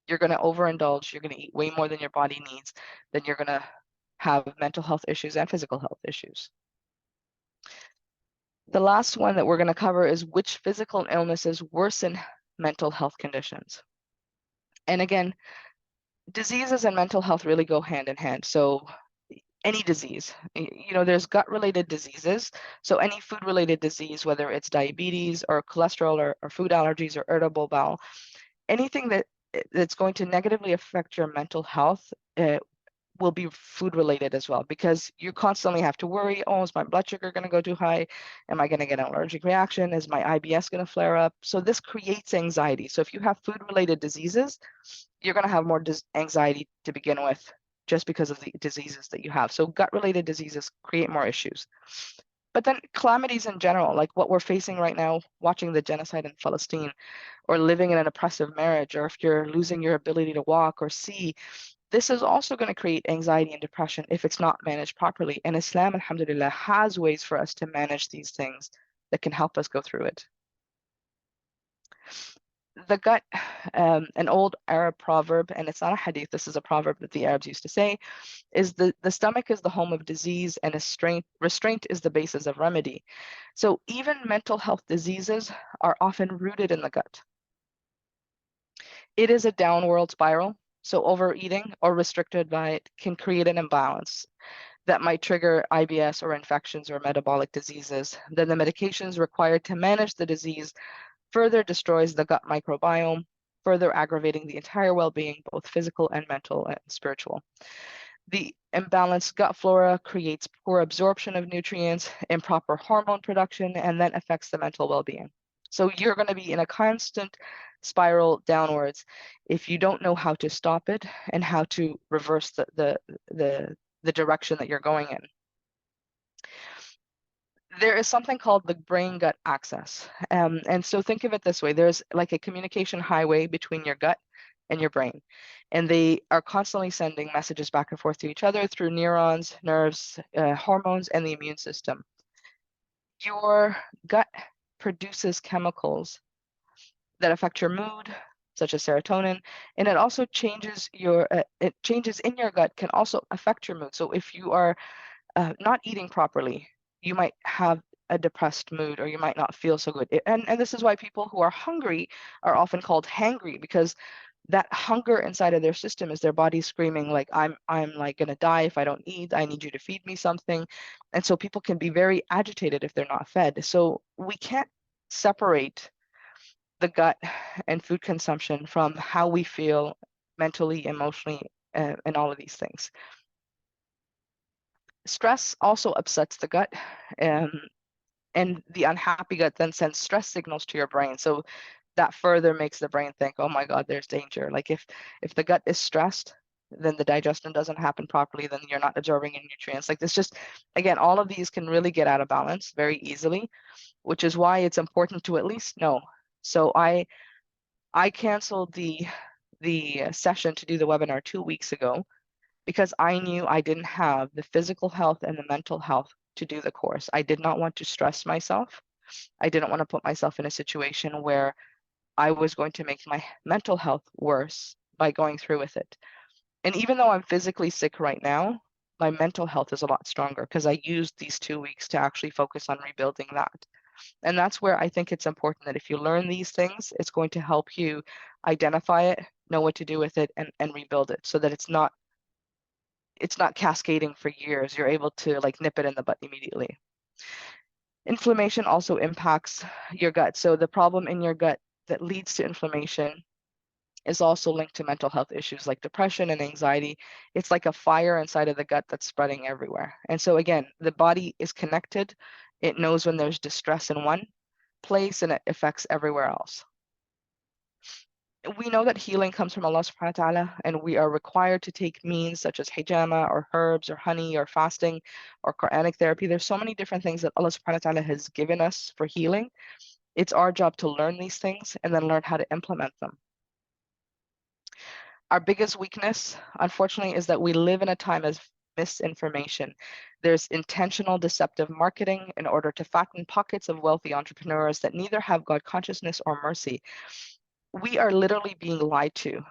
you're going to overindulge. You're going to eat way more than your body needs. Then you're going to have mental health issues and physical health issues. The last one that we're going to cover is which physical illnesses worsen mental health conditions. And again, diseases and mental health really go hand in hand. So any disease, there's gut-related diseases. So any food-related disease, whether it's diabetes or cholesterol or food allergies or irritable bowel, anything that's going to negatively affect your mental health will be food related as well, because you constantly have to worry, oh, is my blood sugar going to go too high? Am I going to get an allergic reaction? Is my IBS going to flare up? So this creates anxiety. So if you have food related diseases, you're going to have more anxiety to begin with, just because of the diseases that you have. So gut related diseases create more issues. But then calamities in general, like what we're facing right now, watching the genocide in Palestine, or living in an oppressive marriage, or if you're losing your ability to walk or see, this is also going to create anxiety and depression if it's not managed properly. And Islam, alhamdulillah, has ways for us to manage these things that can help us go through it. The gut, an old Arab proverb, and it's not a hadith, this is a proverb that the Arabs used to say, is the stomach is the home of disease, and restraint is the basis of remedy. So even mental health diseases are often rooted in the gut. It is a downward spiral. So overeating or restricted diet can create an imbalance that might trigger IBS or infections or metabolic diseases. Then the medications required to manage the disease further destroys the gut microbiome, further aggravating the entire well-being, both physical and mental and spiritual. The imbalanced gut flora creates poor absorption of nutrients, improper hormone production, and then affects the mental well-being. So you're going to be in a constant spiral downwards if you don't know how to stop it and how to reverse the direction that you're going in. There is something called the brain-gut axis. And so think of it this way. There's like a communication highway between your gut and your brain. And they are constantly sending messages back and forth to each other through neurons, nerves, hormones, and the immune system. Your gut produces chemicals that affect your mood, such as serotonin, and it also changes changes in your gut can also affect your mood. So if you are not eating properly, you might have a depressed mood, or you might not feel so good. And this is why people who are hungry are often called hangry, because that hunger inside of their system is their body screaming like, I'm like gonna die if I don't eat. I need you to feed me something. And so people can be very agitated if they're not fed. So we can't separate the gut and food consumption from how we feel mentally, emotionally, and all of these things. Stress also upsets the gut, and the unhappy gut then sends stress signals to your brain. So that further makes the brain think, oh my God, there's danger. Like if the gut is stressed, then the digestion doesn't happen properly, then you're not absorbing any nutrients. Like this just, again, all of these can really get out of balance very easily, which is why it's important to at least know. So I canceled the session to do the webinar 2 weeks ago because I knew I didn't have the physical health and the mental health to do the course. I did not want to stress myself. I didn't want to put myself in a situation where I was going to make my mental health worse by going through with it. And even though I'm physically sick right now, my mental health is a lot stronger because I used these 2 weeks to actually focus on rebuilding that. And that's where I think it's important that if you learn these things, it's going to help you identify it, know what to do with it, and rebuild it so that it's not cascading for years. You're able to like nip it in the butt immediately. Inflammation also impacts your gut. So the problem in your gut that leads to inflammation is also linked to mental health issues like depression and anxiety. It's like a fire inside of the gut that's spreading everywhere. And so again, the body is connected. It knows when there's distress in one place and it affects everywhere else. We know that healing comes from Allah subhanahu wa ta'ala, and we are required to take means such as hijama or herbs or honey or fasting or Quranic therapy. There's so many different things that Allah subhanahu wa ta'ala has given us for healing. It's our job to learn these things and then learn how to implement them. Our biggest weakness, unfortunately, is that we live in a time of misinformation. There's intentional deceptive marketing in order to fatten pockets of wealthy entrepreneurs that neither have God consciousness or mercy. We are literally being lied to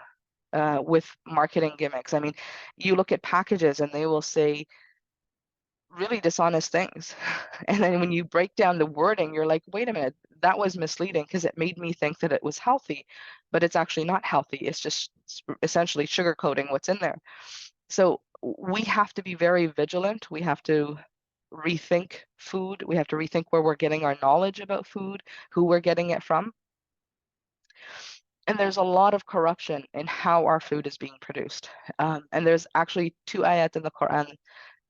with marketing gimmicks. I mean, you look at packages and they will say really dishonest things. And then when you break down the wording, you're like, wait a minute, that was misleading because it made me think that it was healthy, but it's actually not healthy. It's just essentially sugarcoating what's in there. So we have to be very vigilant. We have to rethink food. We have to rethink where we're getting our knowledge about food, who we're getting it from. And there's a lot of corruption in how our food is being produced. And there's actually 2 ayat in the Quran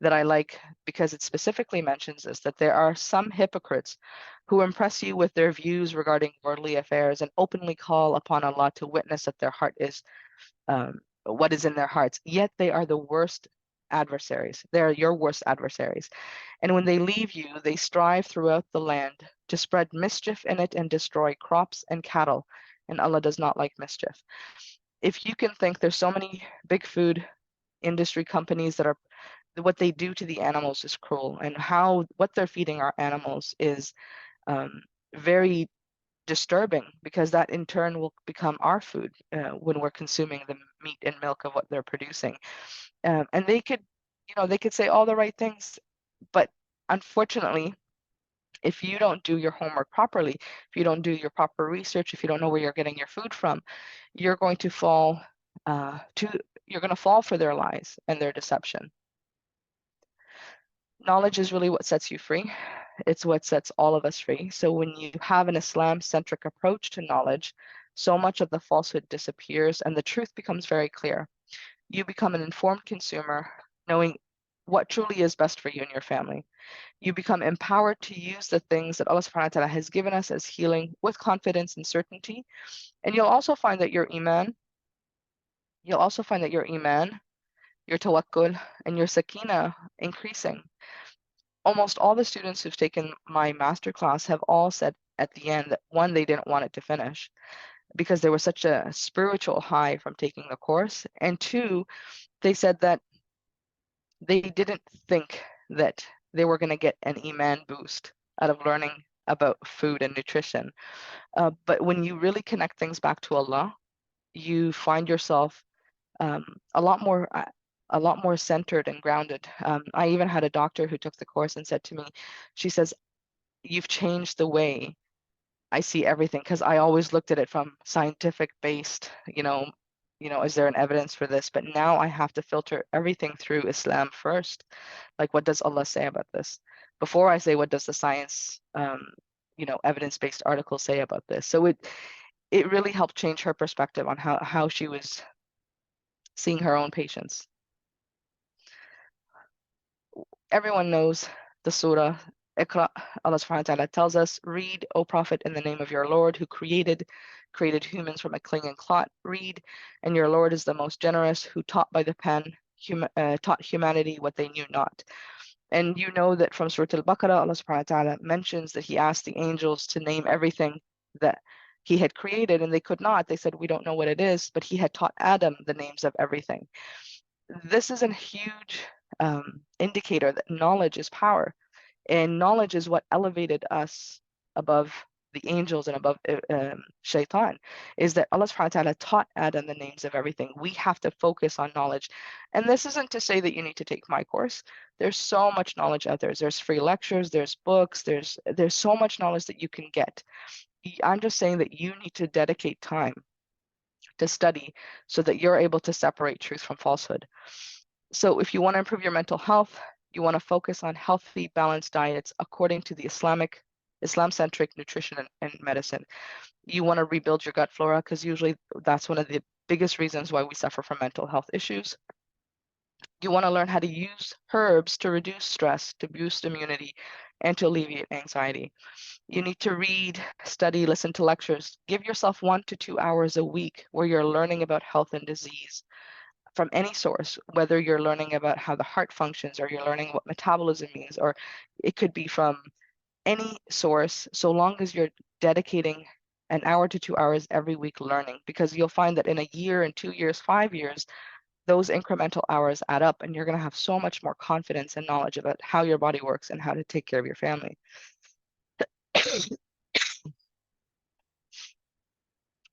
that I like because it specifically mentions this, that there are some hypocrites who impress you with their views regarding worldly affairs and openly call upon Allah to witness that their heart is what is in their hearts, yet they are the worst adversaries. They are your worst adversaries. And when they leave you, they strive throughout the land to spread mischief in it and destroy crops and cattle. And Allah does not like mischief. If you can think, there's so many big food industry companies that are, what they do to the animals is cruel, and what they're feeding our animals is very disturbing, because that in turn will become our food when we're consuming the meat and milk of what they're producing. And they could, they could say all the right things, but unfortunately, if you don't do your homework properly, if you don't do your proper research, if you don't know where you're getting your food from, you're going to fall you're going to fall for their lies and their deception. Knowledge is really what sets you free. It's what sets all of us free. So when you have an Islam-centric approach to knowledge, so much of the falsehood disappears and the truth becomes very clear. You become an informed consumer, knowing what truly is best for you and your family. You become empowered to use the things that Allah subhanahu wa ta'ala has given us as healing with confidence and certainty. And you'll also find that your iman, your tawakkul, and your sakina increasing. Almost all the students who've taken my masterclass have all said at the end that, one, they didn't want it to finish because there was such a spiritual high from taking the course. And two, they said that they didn't think that they were going to get an iman boost out of learning about food and nutrition. But when you really connect things back to Allah, you find yourself a lot more centered and grounded. I even had a doctor who took the course and said to me, she says, you've changed the way I see everything, because I always looked at it from scientific based, is there an evidence for this? But now I have to filter everything through Islam first. Like, what does Allah say about this? Before I say, what does the science, evidence-based article say about this? So it really helped change her perspective on how she was seeing her own patients. Everyone knows the surah Iqra. Allah subhanahu wa ta'ala tells us, read, O Prophet, in the name of your Lord who created humans from a clinging clot. Read, and your Lord is the most generous, who taught by the pen, taught humanity what they knew not. And you know that from Surah Al-Baqarah, Allah subhanahu wa ta'ala mentions that he asked the angels to name everything that he had created, and they could not. They said, we don't know what it is, but he had taught Adam the names of everything. This is a huge indicator that knowledge is power, and knowledge is what elevated us above the angels and above shaitan, is that Allah subhanahu wa ta'ala taught Adam the names of everything. We have to focus on knowledge. And this isn't to say that you need to take my course. There's so much knowledge out there. There's free lectures, there's books, there's so much knowledge that you can get. I'm just saying that you need to dedicate time to study so that you're able to separate truth from falsehood. So if you want to improve your mental health, you want to focus on healthy, balanced diets according to the Islam-centric nutrition and medicine. You want to rebuild your gut flora, because usually that's one of the biggest reasons why we suffer from mental health issues. You want to learn how to use herbs to reduce stress, to boost immunity, and to alleviate anxiety. You need to read, study, listen to lectures. Give yourself 1 to 2 hours a week where you're learning about health and disease from any source, whether you're learning about how the heart functions, or you're learning what metabolism means, or it could be from any source, so long as you're dedicating an hour to 2 hours every week learning, because you'll find that in a year and 2 years, 5 years, those incremental hours add up, and you're going to have so much more confidence and knowledge about how your body works and how to take care of your family.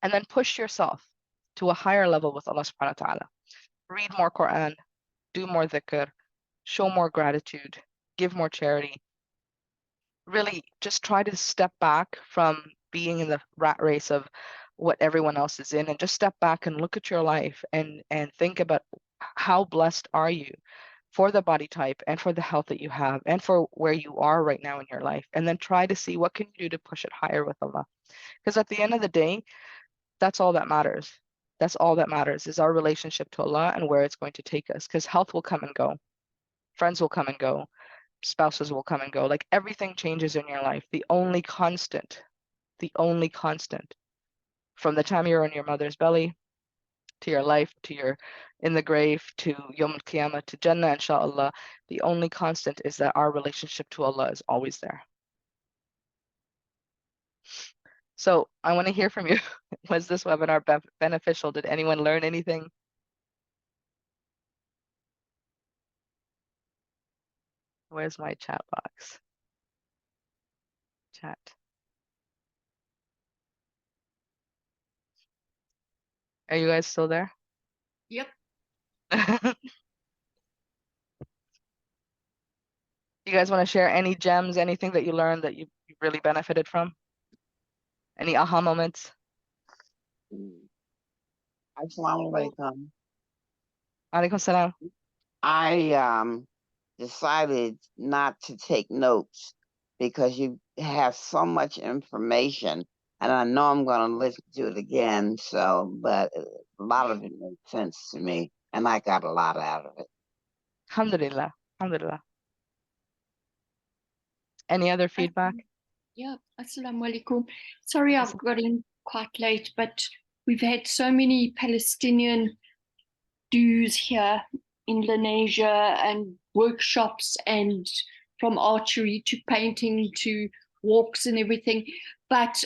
And then push yourself to a higher level with Allah subhanahu wa ta'ala. Read more Quran, do more dhikr, show more gratitude, give more charity. Really just try to step back from being in the rat race of what everyone else is in, and just step back and look at your life and think about how blessed are you for the body type and for the health that you have and for where you are right now in your life. And then try to see what can you do to push it higher with Allah. Because at the end of the day, that's all that matters. That's all that matters, is our relationship to Allah and where it's going to take us. Because health will come and go. Friends will come and go. Spouses will come and go. Like, everything changes in your life. The only constant from the time you're in your mother's belly to your life, to your in the grave, to Yawm al-Qiyamah, to Jannah, inshallah, the only constant is that our relationship to Allah is always there. So I want to hear from you. Was this webinar beneficial? Did anyone learn anything? Where's my chat box? Chat. Are you guys still there? Yep. You guys want to share any gems, anything that you learned that you really benefited from? Any aha moments? Assalamu alaikum. Alaikum salam. I decided not to take notes because you have so much information, and I know I'm going to listen to it again. So, but a lot of it makes sense to me, and I got a lot out of it. Alhamdulillah. Alhamdulillah. Any other feedback? Yeah, assalamu alaikum. Sorry I've got in quite late, but we've had so many Palestinian dues here in Lenasia, and workshops, and from archery to painting to walks and everything. But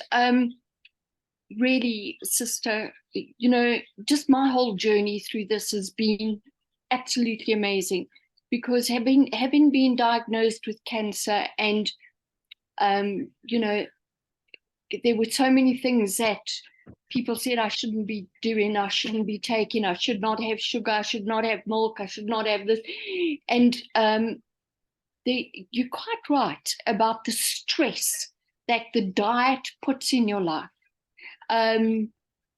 really, sister, you know, just my whole journey through this has been absolutely amazing, because having been diagnosed with cancer, and you know, there were so many things that people said I shouldn't be doing, I shouldn't be taking, I should not have sugar, I should not have milk, I should not have this. And you're quite right about the stress that the diet puts in your life.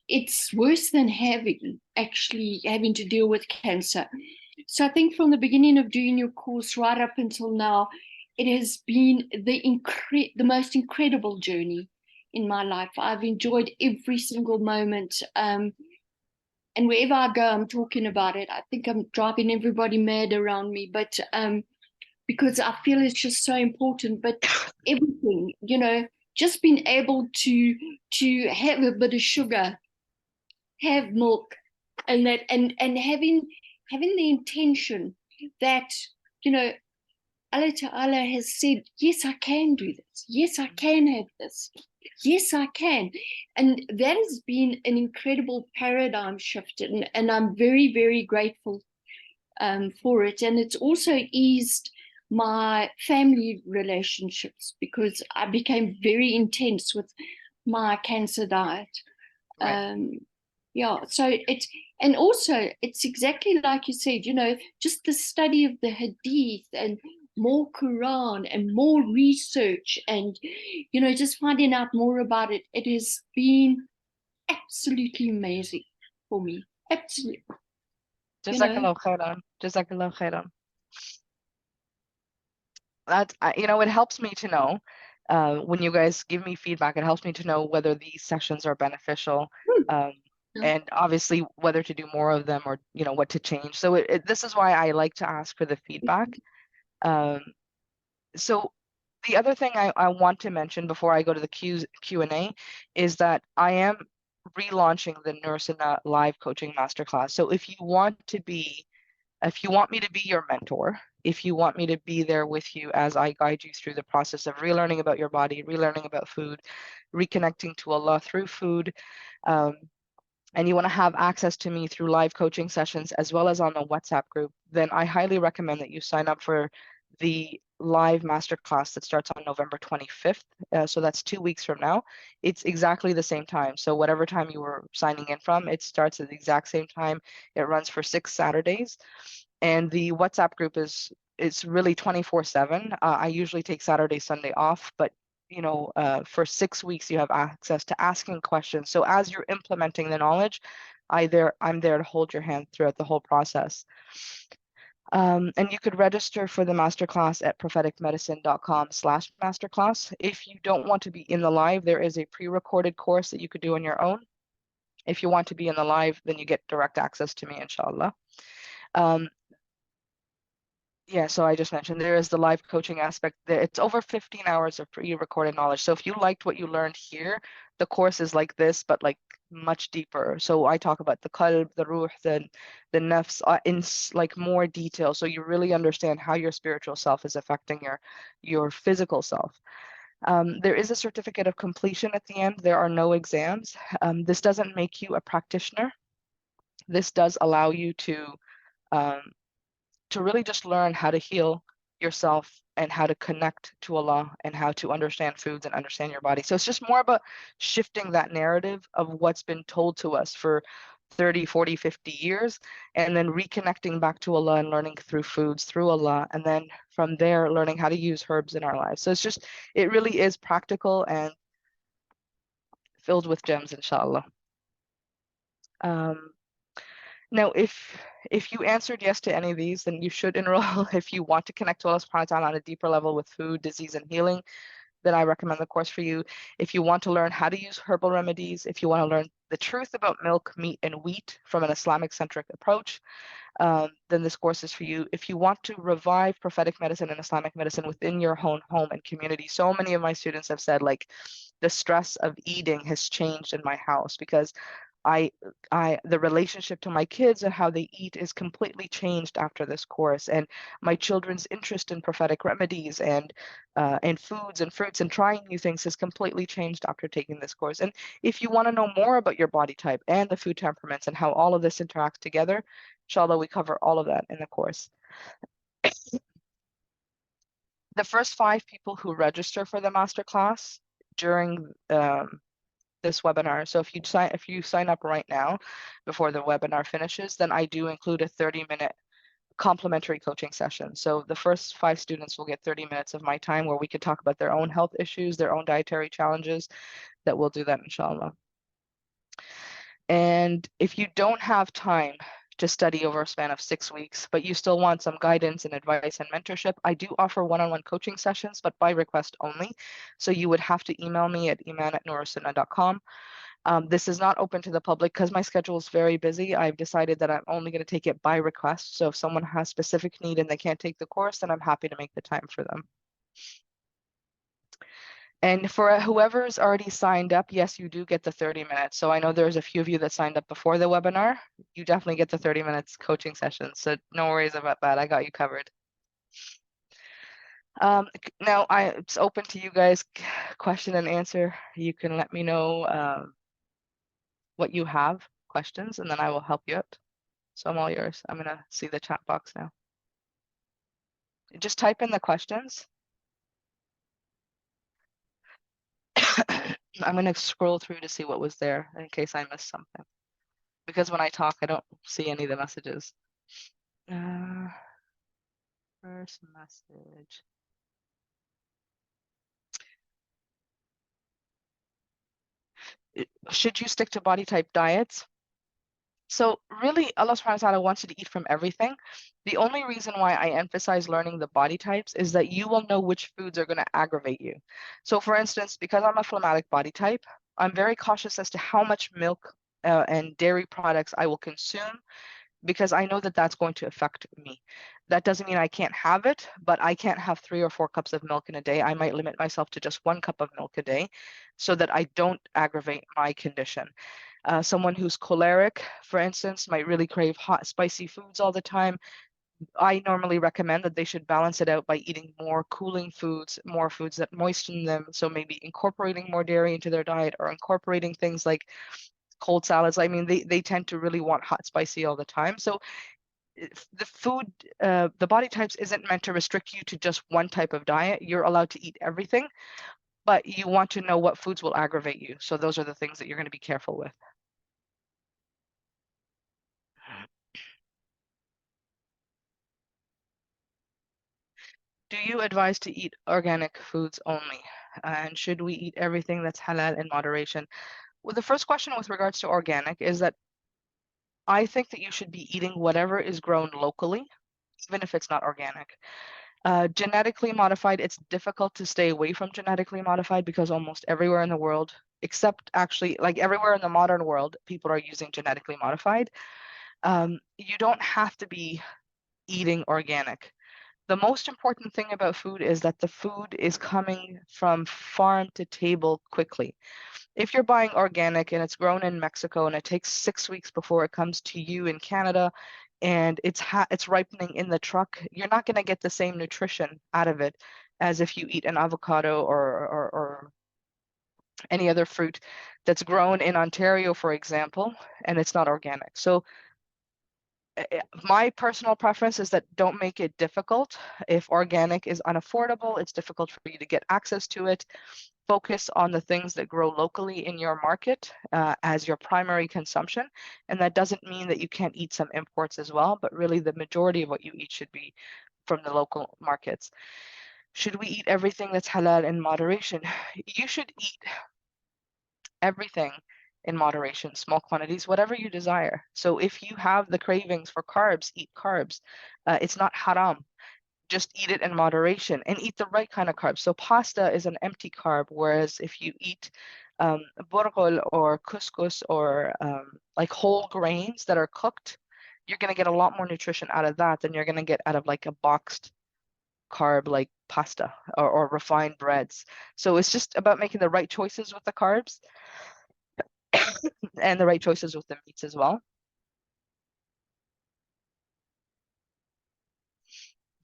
It's worse than having to deal with cancer. So I think from the beginning of doing your course right up until now, it has been the most incredible journey in my life. I've enjoyed every single moment. And wherever I go, I'm talking about it. I think I'm driving everybody mad around me, but because I feel it's just so important. But everything, you know, just being able to have a bit of sugar, have milk, and that, and having the intention that, you know, Allah Ta'ala has said, yes, I can do this. Yes, I can have this. Yes, I can. And that has been an incredible paradigm shift. And I'm very, very grateful for it. And it's also eased my family relationships, because I became very intense with my cancer diet. Right. Yeah, so and also it's exactly like you said, you know, just the study of the hadith, and more Quran, and more research, and, you know, just finding out more about it. It has been absolutely amazing for me. Absolutely. Jazakallah khairan. Jazakallah khairan. That, you know, it helps me to know when you guys give me feedback, it helps me to know whether these sessions are beneficial, and obviously whether to do more of them, or, you know, what to change. So this is why I like to ask for the feedback. So The other thing I want to mention before I go to the Q&A is that I am relaunching the Nurasunna live coaching masterclass. So if you want me to be your mentor, if you want me to be there with you as I guide you through the process of relearning about your body, relearning about food, reconnecting to Allah through food, and you want to have access to me through live coaching sessions as well as on the WhatsApp group, then I highly recommend that you sign up for the live masterclass that starts on November 25th. So that's 2 weeks from now. It's exactly the same time. So whatever time you were signing in from, it starts at the exact same time. It runs for 6 Saturdays. And the WhatsApp group it's really 24/7. I usually take Saturday, Sunday off, but for 6 weeks you have access to asking questions. So as you're implementing the knowledge, I'm there to hold your hand throughout the whole process. And you could register for the masterclass at propheticmedicine.com/masterclass. If you don't want to be in the live, there is a pre-recorded course that you could do on your own. If you want to be in the live, then you get direct access to me, inshallah. Yeah, so I just mentioned there is the live coaching aspect. It's over 15 hours of pre-recorded knowledge. So if you liked what you learned here, the course is like this, but like much deeper. So I talk about the qalb, the ruh, the nafs in like more detail. So you really understand how your spiritual self is affecting your physical self. There is a certificate of completion at the end. There are no exams. This doesn't make you a practitioner. This does allow you to really just learn how to heal yourself and how to connect to Allah and how to understand foods and understand your body. So it's just more about shifting that narrative of what's been told to us for 30, 40, 50 years, and then reconnecting back to Allah and learning through foods, through Allah, and then from there learning how to use herbs in our lives. So it really is practical and filled with gems, inshallah. Now, if you answered yes to any of these, then you should enroll. If you want to connect to Allah subhanahu wa ta'ala on a deeper level with food, disease, and healing, then I recommend the course for you. If you want to learn how to use herbal remedies, if you want to learn the truth about milk, meat, and wheat from an Islamic-centric approach, then this course is for you. If you want to revive prophetic medicine and Islamic medicine within your own home and community, so many of my students have said, like, the stress of eating has changed in my house because the relationship to my kids and how they eat is completely changed after this course, and my children's interest in prophetic remedies and foods and fruits and trying new things has completely changed after taking this course. And if you want to know more about your body type and the food temperaments and how all of this interacts together, inshallah, we cover all of that in the course. The first 5 people who register for the masterclass during this webinar. So if you sign up right now before the webinar finishes, then I do include a 30-minute complimentary coaching session. So the first 5 students will get 30 minutes of my time where we could talk about their own health issues, their own dietary challenges. That we'll do that, inshallah. And if you don't have time to study over a span of 6 weeks, but you still want some guidance and advice and mentorship, I do offer one-on-one coaching sessions, but by request only. So you would have to email me at aiman@nurasunna.com. This is not open to the public because my schedule is very busy. I've decided that I'm only going to take it by request. So if someone has specific need and they can't take the course, then I'm happy to make the time for them. And for whoever's already signed up, yes, you do get the 30 minutes. So I know there's a few of you that signed up before the webinar. You definitely get the 30 minutes coaching session. So no worries about that. I got you covered. Now it's open to you guys, question and answer. You can let me know what you have, questions, and then I will help you out. So I'm all yours. I'm going to see the chat box now. Just type in the questions. I'm going to scroll through to see what was there in case I missed something. Because when I talk, I don't see any of the messages. First message. Should you stick to body type diets? So really, Allah subhanahu wa ta'ala wants you to eat from everything. The only reason why I emphasize learning the body types is that you will know which foods are going to aggravate you. So for instance, because I'm a phlegmatic body type, I'm very cautious as to how much milk and dairy products I will consume because I know that that's going to affect me. That doesn't mean I can't have it, but I can't have 3 or 4 cups of milk in a day. I might limit myself to just 1 cup of milk a day so that I don't aggravate my condition. Someone who's choleric, for instance, might really crave hot, spicy foods all the time. I normally recommend that they should balance it out by eating more cooling foods, more foods that moisten them. So maybe incorporating more dairy into their diet, or incorporating things like cold salads. I mean, they tend to really want hot, spicy all the time. So the food, the body types isn't meant to restrict you to just one type of diet. You're allowed to eat everything, but you want to know what foods will aggravate you. So those are the things that you're going to be careful with. Do you advise to eat organic foods only? And should we eat everything that's halal in moderation? Well, the first question with regards to organic is that I think that you should be eating whatever is grown locally, even if it's not organic. Genetically modified, it's difficult to stay away from genetically modified because almost everywhere in the world, except actually like everywhere in the modern world, people are using genetically modified. You don't have to be eating organic. The most important thing about food is that the food is coming from farm to table quickly. If you're buying organic and it's grown in Mexico and it takes 6 weeks before it comes to you in Canada and it's ripening in the truck, you're not going to get the same nutrition out of it as if you eat an avocado or any other fruit that's grown in Ontario, for example, and it's not organic. So my personal preference is that don't make it difficult. If organic is unaffordable, it's difficult for you to get access to it. Focus on the things that grow locally in your market as your primary consumption. And that doesn't mean that you can't eat some imports as well, but really the majority of what you eat should be from the local markets. Should we eat everything that's halal in moderation? You should eat everything in moderation, small quantities, whatever you desire. So if you have the cravings for carbs, eat carbs. It's not haram. Just eat it in moderation and eat the right kind of carbs. So pasta is an empty carb, whereas if you eat burghul or couscous or like whole grains that are cooked, you're going to get a lot more nutrition out of that than you're going to get out of like a boxed carb like pasta or refined breads. So it's just about making the right choices with the carbs and the right choices with the meats as well.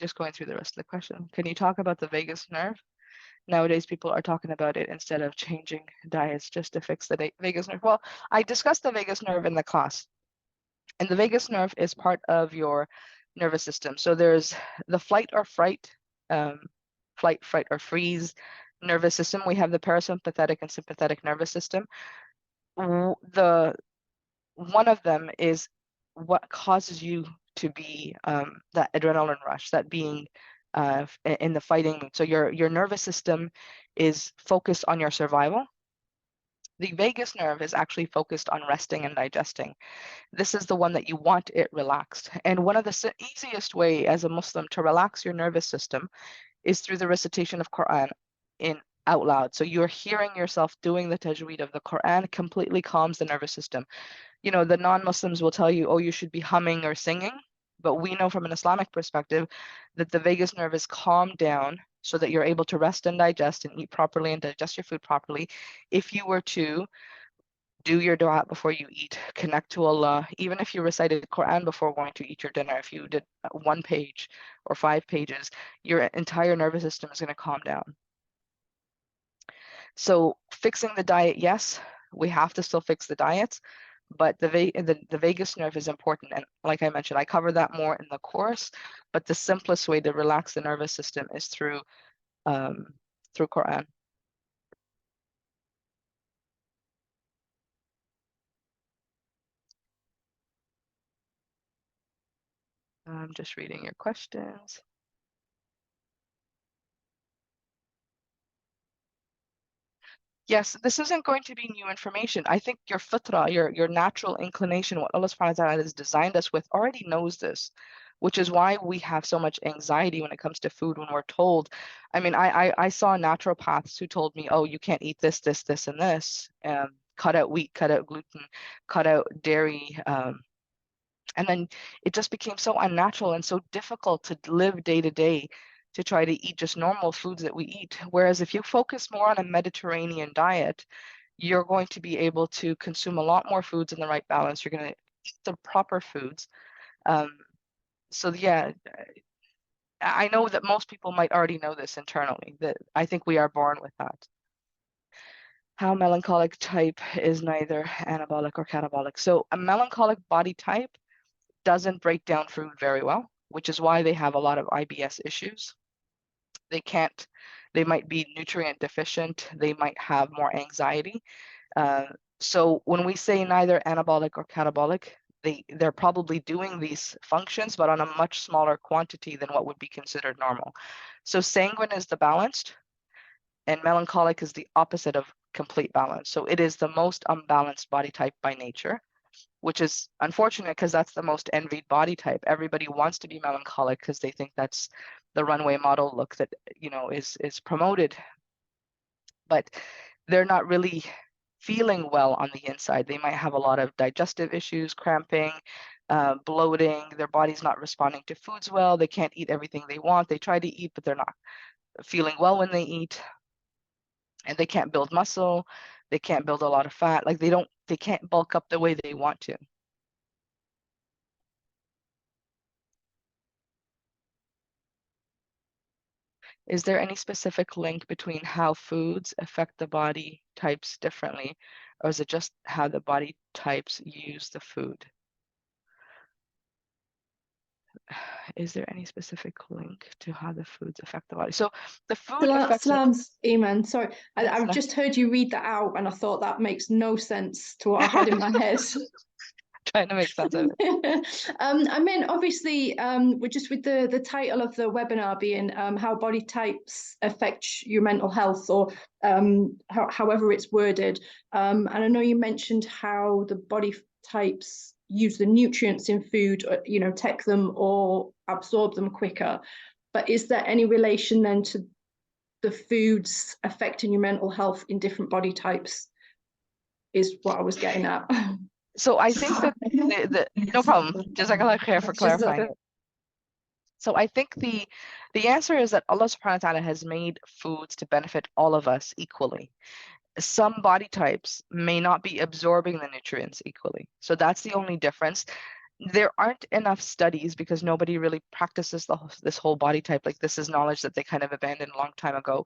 Just going through the rest of the question. Can you talk about the vagus nerve? Nowadays, people are talking about it instead of changing diets just to fix the vagus nerve. Well, I discussed the vagus nerve in the class, and the vagus nerve is part of your nervous system. So there's the flight or fright, flight, fright, or freeze nervous system. We have the parasympathetic and sympathetic nervous system. The one of them is what causes you to be that adrenaline rush, that being in the fighting mood. So your nervous system is focused on your survival. The vagus nerve is actually focused on resting and digesting. This is the one that you want it relaxed. And one of the easiest way as a Muslim to relax your nervous system is through the recitation of Quran in out loud. So you're hearing yourself doing the tajweed of the Quran completely calms the nervous system. You know, the non-Muslims will tell you, oh, you should be humming or singing. But we know from an Islamic perspective that the vagus nerve is calmed down so that you're able to rest and digest and eat properly and digest your food properly. If you were to do your dua before you eat, connect to Allah, even if you recited Quran before going to eat your dinner, if you did 1 page or 5 pages, your entire nervous system is going to calm down. So fixing the diet, yes, we have to still fix the diets, but the vagus nerve is important. And like I mentioned, I cover that more in the course, but the simplest way to relax the nervous system is through Quran. I'm just reading your questions. Yes, this isn't going to be new information. I think your fitra, your natural inclination, what Allah subhanahu wa ta'ala has designed us with already knows this, which is why we have so much anxiety when it comes to food when we're told. I mean, I saw naturopaths who told me, oh, you can't eat this, this, this, and this. Cut out wheat, cut out gluten, cut out dairy, And then it just became so unnatural and so difficult to live day to day to try to eat just normal foods that we eat. Whereas if you focus more on a Mediterranean diet, you're going to be able to consume a lot more foods in the right balance. You're going to eat the proper foods. So yeah, I know that most people might already know this internally, that I think we are born with that. How melancholic type is neither anabolic or catabolic. So a melancholic body type doesn't break down food very well, which is why they have a lot of IBS issues. They might be nutrient deficient. They might have more anxiety. So when we say neither anabolic or catabolic, they're probably doing these functions, but on a much smaller quantity than what would be considered normal. So sanguine is the balanced, and melancholic is the opposite of complete balance. So it is the most unbalanced body type by nature, which is unfortunate because that's the most envied body type. Everybody wants to be melancholic because they think that's the runway model look that, you know, is promoted, but they're not really feeling well on the inside. They might have a lot of digestive issues, cramping, bloating. Their body's not responding to foods well. They can't eat everything they want. They try to eat, but they're not feeling well when they eat, and they can't build muscle. They can't build a lot of fat. Like they can't bulk up the way they want to. Is there any specific link between how foods affect the body types differently, or is it just how the body types use the food? Is there any specific link to how the foods affect the body? So the food affects Salams, Aiman. Sorry, I've just heard you read that out, and I thought that makes no sense to what I had in my head. Trying to make sense of it. I mean, obviously, we're just with the title of the webinar being how body types affect your mental health, or however it's worded. And I know you mentioned how the body types use the nutrients in food, you know, take them or absorb them quicker. But is there any relation then to the foods affecting your mental health in different body types? Is what I was getting at. So I think that no problem. Jazakallah khair for clarifying it. So I think the answer is that Allah subhanahu wa ta'ala has made foods to benefit all of us equally. Some body types may not be absorbing the nutrients equally. So that's the only difference. There aren't enough studies because nobody really practices this whole body type. Like, this is knowledge that they kind of abandoned a long time ago.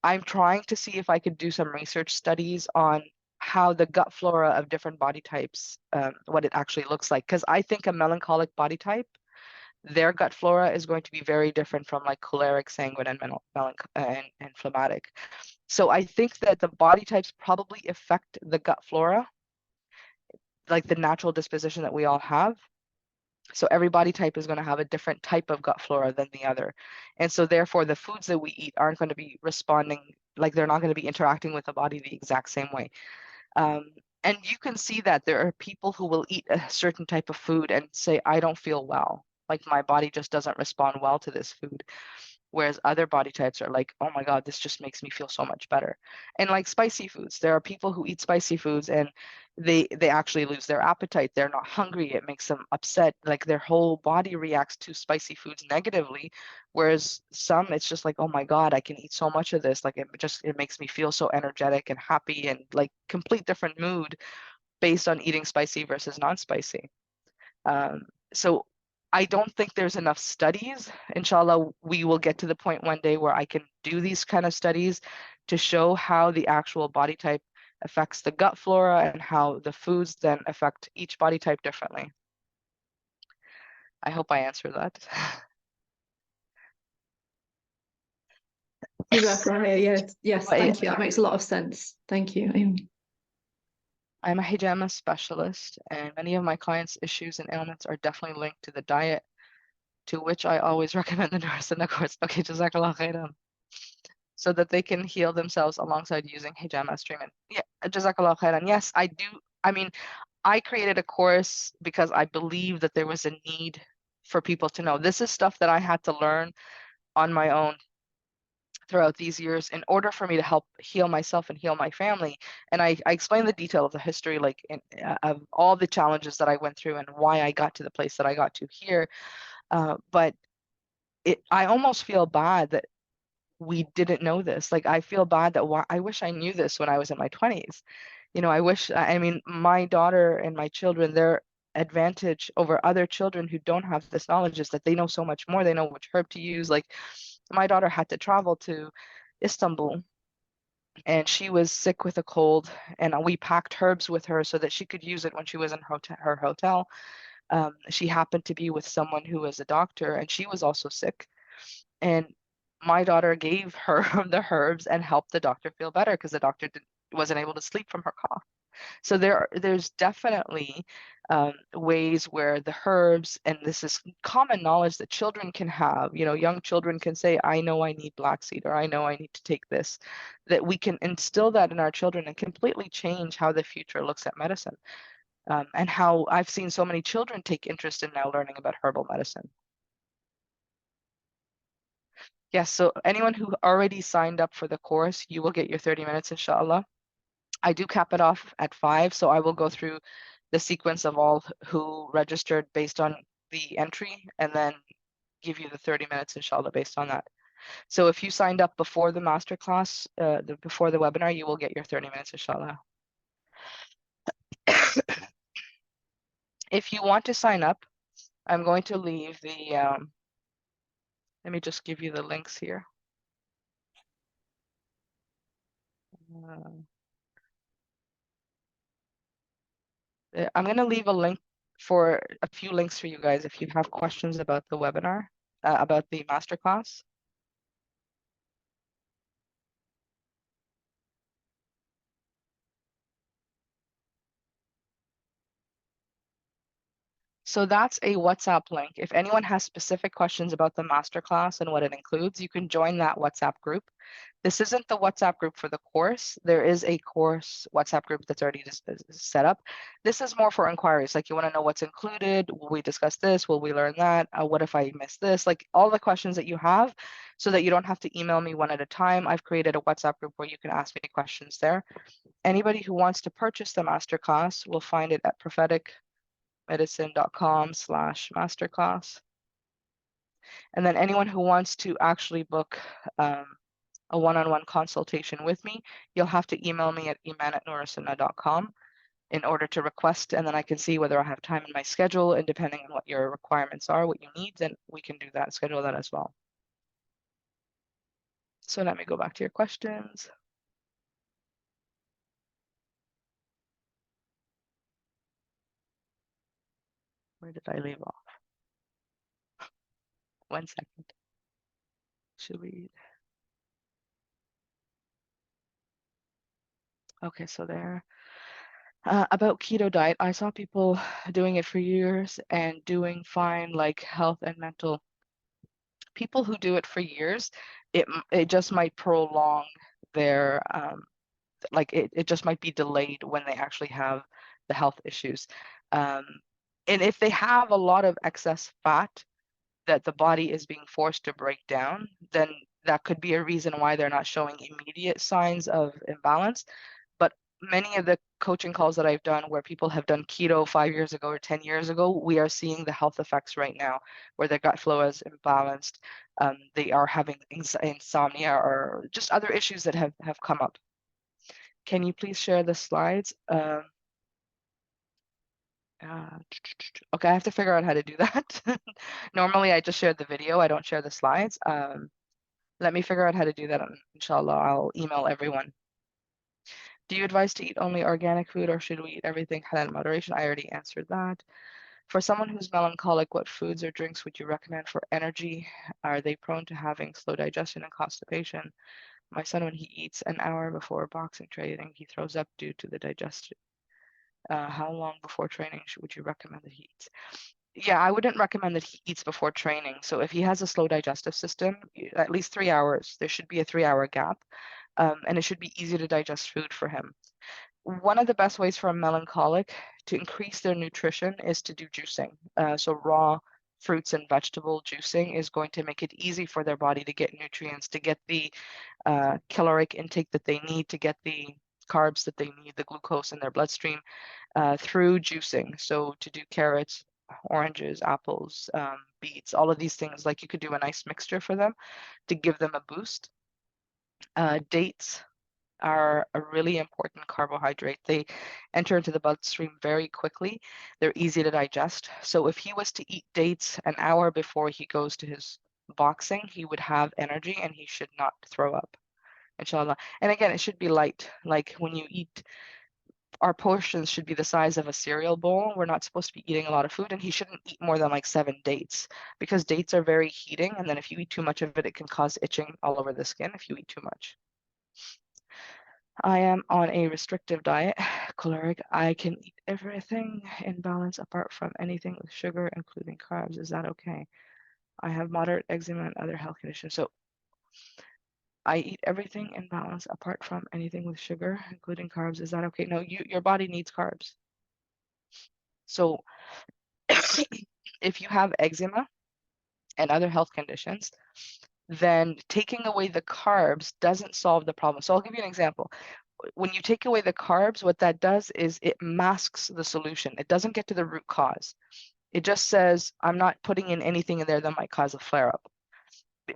I'm trying to see if I could do some research studies on how the gut flora of different body types, what it actually looks like. Because I think a melancholic body type, their gut flora is going to be very different from like choleric, sanguine, and phlegmatic. So I think that the body types probably affect the gut flora, like the natural disposition that we all have. So every body type is going to have a different type of gut flora than the other. And so therefore the foods that we eat aren't going to be responding, like they're not going to be interacting with the body the exact same way. And you can see that there are people who will eat a certain type of food and say, I don't feel well. Like, my body just doesn't respond well to this food. Whereas other body types are like, oh my God, this just makes me feel so much better. And like spicy foods, there are people who eat spicy foods and they actually lose their appetite. They're not hungry. It makes them upset. Like, their whole body reacts to spicy foods negatively. Whereas some, it's just like, oh my God, I can eat so much of this. Like, it makes me feel so energetic and happy and like complete different mood based on eating spicy versus non-spicy. So I don't think there's enough studies. Inshallah, we will get to the point one day where I can do these kind of studies to show how the actual body type affects the gut flora and how the foods then affect each body type differently. I hope I answered that. Yes, thank you. That makes a lot of sense. Thank you. I'm a hijama specialist, and many of my clients' issues and ailments are definitely linked to the diet, to which I always recommend the Nurasunna course. Okay, Jazakallah khairan. So that they can heal themselves alongside using hijama treatment. Yeah, Jazakallah khairan. Yes, I do. I mean, I created a course because I believe that there was a need for people to know. This is stuff that I had to learn on my own. throughout these years in order for me to help heal myself and heal my family. And I explained the detail of the history, like of all the challenges that I went through and why I got to the place that I got to here. But I almost feel bad that we didn't know this. Like, I feel bad that I wish I knew this when I was in my 20s. You know, I mean, my daughter and my children, their advantage over other children who don't have this knowledge is that they know so much more. They know which herb to use. Like, my daughter had to travel to Istanbul and she was sick with a cold, and we packed herbs with her so that she could use it when she was in her hotel. She happened to be with someone who was a doctor, and she was also sick. And my daughter gave her the herbs and helped the doctor feel better because the doctor wasn't able to sleep from her cough. So there's definitely ways where the herbs, and this is common knowledge that children can have, you know, young children can say, I know I need black seed, or I know I need to take this, that we can instill that in our children and completely change how the future looks at medicine. And how I've seen so many children take interest in now learning about herbal medicine. Yes, so anyone who already signed up for the course, you will get your 30 minutes, inshallah. I do cap it off at 5, so I will go through the sequence of all who registered based on the entry and then give you the 30 minutes, inshallah, based on that. So if you signed up before the masterclass, before the webinar, you will get your 30 minutes, inshallah. If you want to sign up, I'm going to leave the, let me just give you the links here. I'm going to leave a link for a few links for you guys if you have questions about the webinar, about the masterclass. So that's a WhatsApp link. If anyone has specific questions about the masterclass and what it includes, you can join that WhatsApp group. This isn't the WhatsApp group for the course. There is a course WhatsApp group that's already set up. This is more for inquiries, like you want to know what's included. Will we discuss this? Will we learn that? What if I miss this? Like all the questions that you have, so that you don't have to email me one at a time. I've created a WhatsApp group where you can ask me questions there. Anybody who wants to purchase the masterclass will find it at propheticmedicine.com/masterclass. And then anyone who wants to actually book a one-on-one consultation with me, you'll have to email me at aiman@nurasunna.com in order to request, and then I can see whether I have time in my schedule, and depending on what your requirements are, what you need, then we can do that, schedule that as well. So let me go back to your questions. Where did I leave off? 1 second. Should we? Okay, so there. About keto diet, I saw people doing it for years and doing fine, like health and mental. People who do it for years, it just might prolong their like it just might be delayed when they actually have the health issues. And if they have a lot of excess fat that the body is being forced to break down, then that could be a reason why they're not showing immediate signs of imbalance. But many of the coaching calls that I've done where people have done keto 5 years ago or 10 years ago, we are seeing the health effects right now where their gut flow is imbalanced. They are having insomnia or just other issues that have come up. Can you please share the slides? Okay, I have to figure out how to do that. Normally I just share the video, I don't share the slides. Let me figure out how to do that, and inshallah, I'll email everyone. Do you advise to eat only organic food, or should we eat everything halal in moderation? I already answered that. For someone who's melancholic, what foods or drinks would you recommend for energy? Are they prone to having slow digestion and constipation? My son, when he eats an hour before boxing training, he throws up due to the digestion. How long before training would you recommend that he eats? Yeah, I wouldn't recommend that he eats before training. So if he has a slow digestive system, at least 3 hours, there should be a 3-hour gap, and it should be easy to digest food for him. One of the best ways for a melancholic to increase their nutrition is to do juicing. So raw fruits and vegetable juicing is going to make it easy for their body to get nutrients, to get the caloric intake that they need, to get the carbs that they need, the glucose in their bloodstream through juicing. So to do carrots, oranges, apples, beets, all of these things, like you could do a nice mixture for them to give them a boost. Dates are a really important carbohydrate. They enter into the bloodstream very quickly. They're easy to digest. So if he was to eat dates an hour before he goes to his boxing, he would have energy and he should not throw up, inshallah. And again, it should be light. Like when you eat, our portions should be the size of a cereal bowl. We're not supposed to be eating a lot of food, and he shouldn't eat more than like 7 dates, because dates are very heating, and then if you eat too much of it, it can cause itching all over the skin if you eat too much. I am on a restrictive diet, caloric. I can eat everything in balance apart from anything with sugar, including carbs. Is that okay? I have moderate eczema and other health conditions. So I eat everything in balance apart from anything with sugar, including carbs. Is that okay? No, your body needs carbs. So if you have eczema and other health conditions, then taking away the carbs doesn't solve the problem. So I'll give you an example. When you take away the carbs, what that does is it masks the solution. It doesn't get to the root cause. It just says, I'm not putting in anything in there that might cause a flare-up,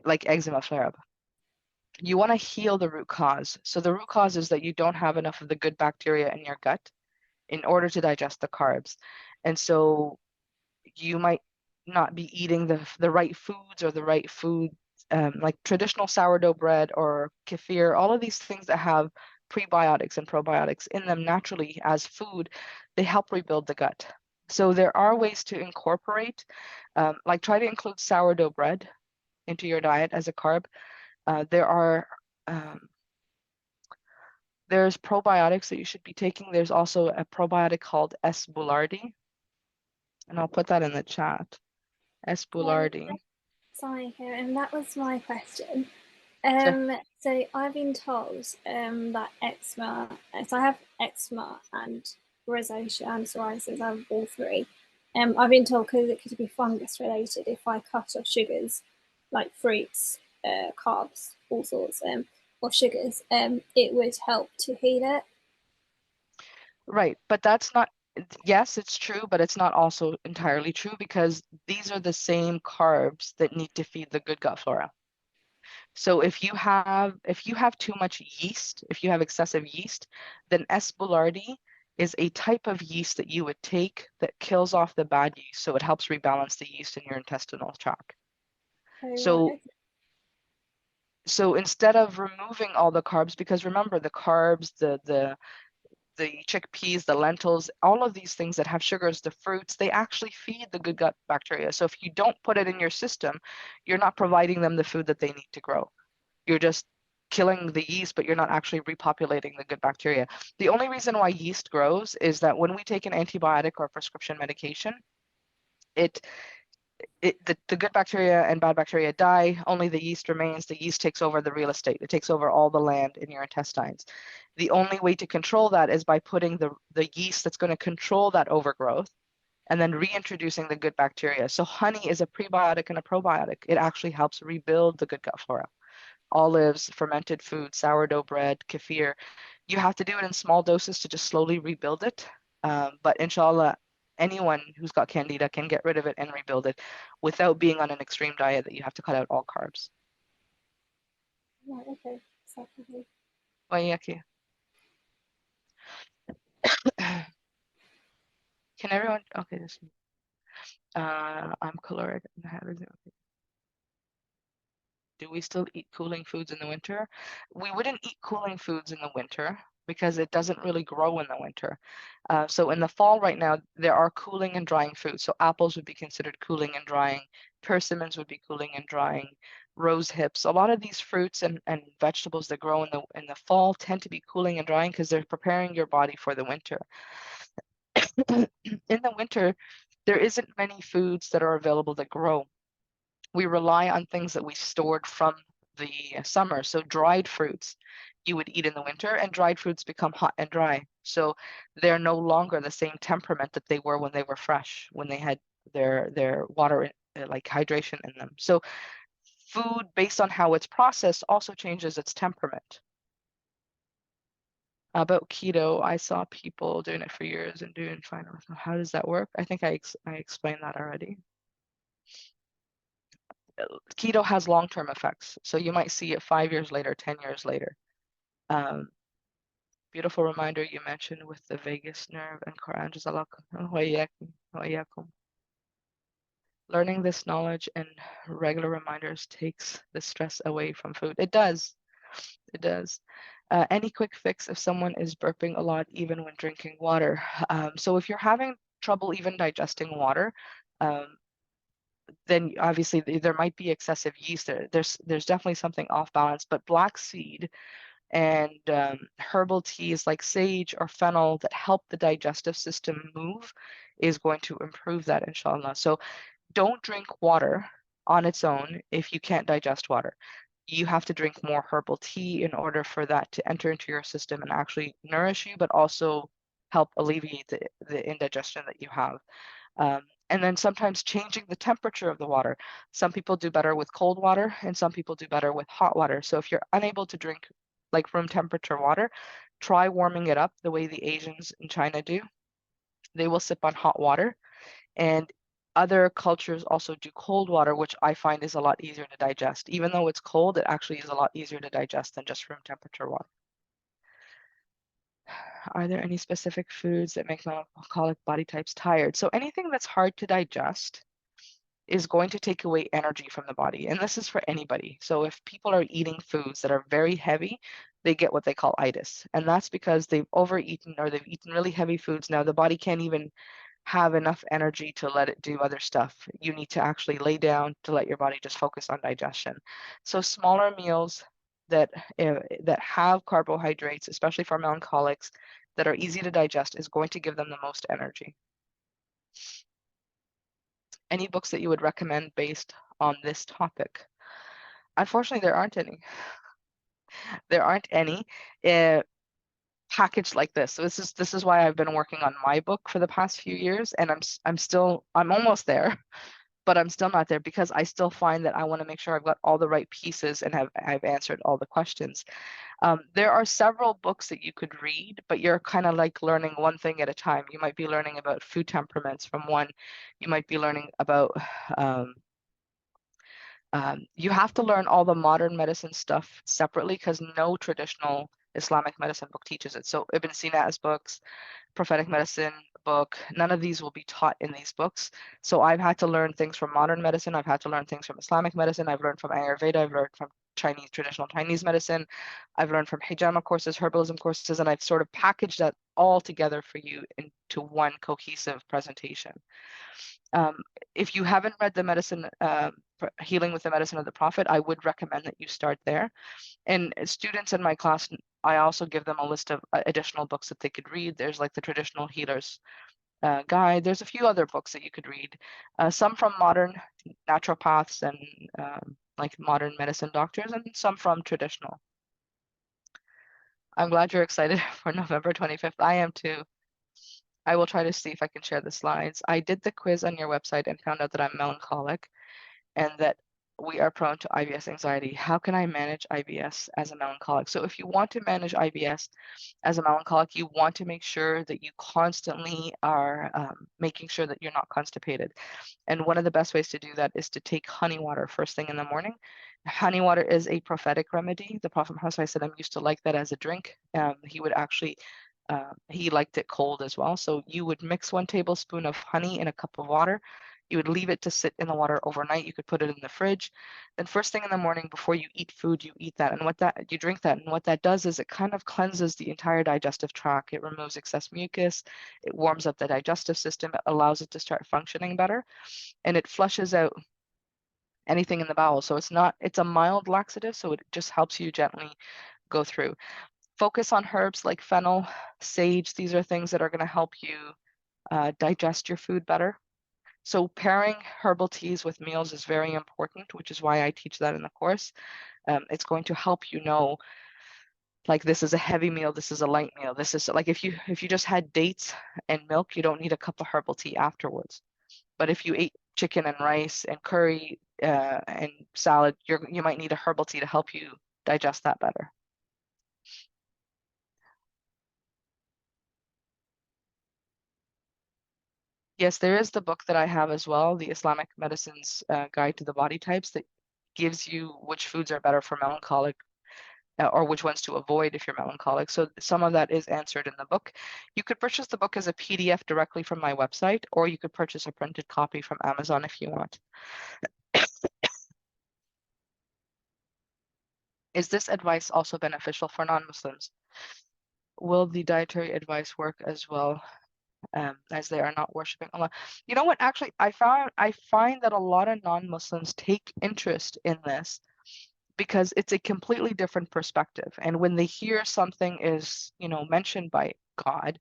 like eczema flare-up. You want to heal the root cause. So the root cause is that you don't have enough of the good bacteria in your gut in order to digest the carbs. And so you might not be eating the right foods or the right food, like traditional sourdough bread or kefir, all of these things that have prebiotics and probiotics in them naturally as food, they help rebuild the gut. So there are ways to incorporate, like try to include sourdough bread into your diet as a carb. There's probiotics that you should be taking. There's also a probiotic called S. boulardii, and I'll put that in the chat. S. boulardii. Sorry, and that was my question. Sure. So I've been told that eczema, so I have eczema and rosacea and psoriasis, I have all three. I've been told because it could be fungus related, if I cut off sugars like fruits, carbs, all sorts, or sugars, it would help to heal it. Right, but that's not, yes, it's true, but it's not also entirely true, because these are the same carbs that need to feed the good gut flora. So if you have too much yeast, if you have excessive yeast, then S. boulardii is a type of yeast that you would take that kills off the bad yeast, so it helps rebalance the yeast in your intestinal tract. Oh, So right, okay. so instead of removing all the carbs, because remember the carbs, the chickpeas, the lentils, all of these things that have sugars, the fruits, they actually feed the good gut bacteria. So if you don't put it in your system, you're not providing them the food that they need to grow. You're just killing the yeast, but you're not actually repopulating the good bacteria. The only reason why yeast grows is that when we take an antibiotic or prescription medication, the good bacteria and bad bacteria die, only the yeast remains. The yeast takes over the real estate. It takes over all the land in your intestines. The only way to control that is by putting the yeast that's going to control that overgrowth and then reintroducing the good bacteria. So honey is a prebiotic and a probiotic. It actually helps rebuild the good gut flora. Olives, fermented food, sourdough bread, kefir. You have to do it in small doses to just slowly rebuild it. But inshallah, anyone who's got candida can get rid of it and rebuild it without being on an extreme diet that you have to cut out all carbs. Right, okay. Exactly. Wayaki. Can everyone? Okay, this. I'm caloric. Do we still eat cooling foods in the winter? We wouldn't eat cooling foods in the winter because it doesn't really grow in the winter. So in the fall right now, there are cooling and drying fruits. So apples would be considered cooling and drying. Persimmons would be cooling and drying. Rose hips. A lot of these fruits and vegetables that grow in the fall tend to be cooling and drying because they're preparing your body for the winter. In the winter, there isn't many foods that are available that grow. We rely on things that we stored from the summer. So dried fruits you would eat in the winter, and dried fruits become hot and dry. So they're no longer the same temperament that they were when they were fresh, when they had their water like hydration in them. So food, based on how it's processed, also changes its temperament. About keto, I saw people doing it for years and doing fine. How does that work? I think I explained that already. Keto has long-term effects, so you might see it 5 years later, 10 years later. Beautiful reminder you mentioned with the vagus nerve and Quran. Learning this knowledge and regular reminders takes the stress away from food. It does. It does. Any quick fix if someone is burping a lot, even when drinking water? So if you're having trouble even digesting water, then obviously there might be excessive yeast there. There's definitely something off balance, but black seed and herbal teas like sage or fennel that help the digestive system move is going to improve that, inshallah. So don't drink water on its own if you can't digest water. You have to drink more herbal tea in order for that to enter into your system and actually nourish you, but also help alleviate the indigestion that you have. And then sometimes changing the temperature of the water. Some people do better with cold water and some people do better with hot water. So if you're unable to drink like room temperature water, try warming it up the way the Asians in China do. They will sip on hot water. And other cultures also do cold water, which I find is a lot easier to digest. Even though it's cold, it actually is a lot easier to digest than just room temperature water. Are there any specific foods that make melancholic body types tired? So anything that's hard to digest is going to take away energy from the body. And this is for anybody. So if people are eating foods that are very heavy, they get what they call itis. And that's because they've overeaten or they've eaten really heavy foods. Now the body can't even have enough energy to let it do other stuff. You need to actually lay down to let your body just focus on digestion. So smaller meals that have carbohydrates, especially for melancholics, that are easy to digest is going to give them the most energy. Any books that you would recommend based on this topic? Unfortunately, there aren't any. There aren't any packaged like this. So this is why I've been working on my book for the past few years, and I'm almost there, but I'm still not there because I still find that I want to make sure I've got all the right pieces and I've answered all the questions. There are several books that you could read, but you're kind of like learning one thing at a time. You might be learning about food temperaments from one. You might be learning about you have to learn all the modern medicine stuff separately because no traditional Islamic medicine book teaches it. So Ibn Sina's books, Prophetic Medicine book, none of these will be taught in these books. So I've had to learn things from modern medicine. I've had to learn things from Islamic medicine. I've learned from Ayurveda. I've learned from traditional Chinese medicine. I've learned from hijama courses, herbalism courses, and I've sort of packaged that all together for you into one cohesive presentation. If you haven't read the medicine, Healing with the Medicine of the Prophet, I would recommend that you start there. And students in my class, I also give them a list of additional books that they could read. There's like the Traditional Healers Guide. There's a few other books that you could read, some from modern naturopaths and like modern medicine doctors, and some from traditional. I'm glad you're excited for November 25th. I am too. I will try to see if I can share the slides. I did the quiz on your website and found out that I'm melancholic and that we are prone to IBS anxiety. How can I manage IBS as a melancholic? So if you want to manage IBS as a melancholic, you want to make sure that you constantly are making sure that you're not constipated. And one of the best ways to do that is to take honey water first thing in the morning. Honey water is a prophetic remedy. The Prophet Muhammad used to like that as a drink. He would actually he liked it cold as well. So you would mix 1 tablespoon of honey in a cup of water. You would leave it to sit in the water overnight. You could put it in the fridge. Then first thing in the morning before you eat food, you eat that. And you drink that. And what that does is it kind of cleanses the entire digestive tract. It removes excess mucus. It warms up the digestive system. It allows it to start functioning better. And it flushes out anything in the bowel. So it's a mild laxative. So it just helps you gently go through. Focus on herbs like fennel, sage. These are things that are going to help you digest your food better. So pairing herbal teas with meals is very important, which is why I teach that in the course. It's going to help you know, like this is a heavy meal, this is a light meal. This is like if you just had dates and milk, you don't need a cup of herbal tea afterwards. But if you ate chicken and rice and curry and salad, you might need a herbal tea to help you digest that better. Yes, there is the book that I have as well, the Islamic Medicine's Guide to the Body Types, that gives you which foods are better for melancholic or which ones to avoid if you're melancholic. So some of that is answered in the book. You could purchase the book as a PDF directly from my website, or you could purchase a printed copy from Amazon if you want. Is this advice also beneficial for non-Muslims? Will the dietary advice work as well, as they are not worshiping Allah? You know what, actually, I find that a lot of non-Muslims take interest in this because it's a completely different perspective. And when they hear something is, mentioned by God,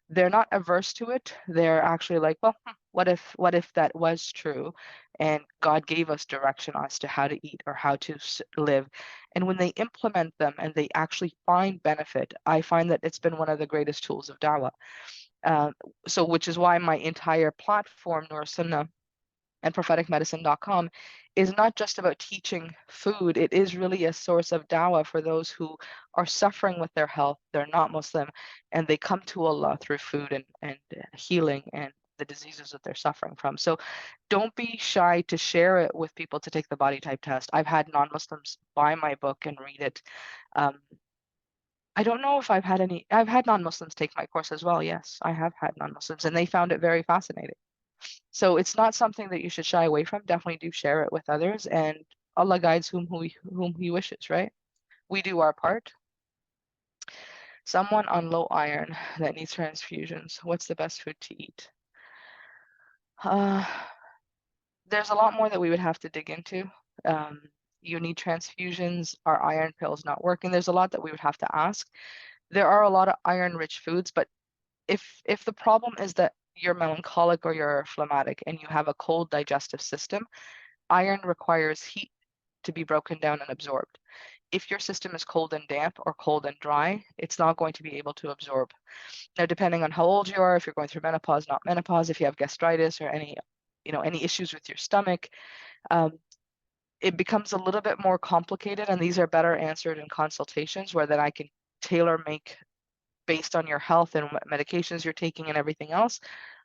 they're not averse to it. They're actually like, well, what if that was true and God gave us direction as to how to eat or how to live? And when they implement them and they actually find benefit, I find that it's been one of the greatest tools of dawah. So which is why my entire platform, Nurasunna and propheticmedicine.com, is not just about teaching food. It is really a source of dawah for those who are suffering with their health. They're not Muslim, and they come to Allah through food and healing and the diseases that they're suffering from. So don't be shy to share it with people to take the body type test. I've had non-Muslims buy my book and read it. I don't know if I've had non-Muslims take my course as well. Yes, I have had non-Muslims, and they found it very fascinating. So it's not something that you should shy away from. Definitely do share it with others, and Allah guides whom He wishes, right? We do our part. Someone on low iron that needs transfusions, what's the best food to eat? There's a lot more that we would have to dig into. You need transfusions. Are iron pills not working? There's a lot that we would have to ask. There are a lot of iron-rich foods, but if the problem is that you're melancholic or you're phlegmatic and you have a cold digestive system, iron requires heat to be broken down and absorbed. If your system is cold and damp or cold and dry, it's not going to be able to absorb. Now, depending on how old you are, if you're going through menopause, not menopause, if you have gastritis or any issues with your stomach, it becomes a little bit more complicated, and these are better answered in consultations where then I can tailor make based on your health and what medications you're taking and everything else.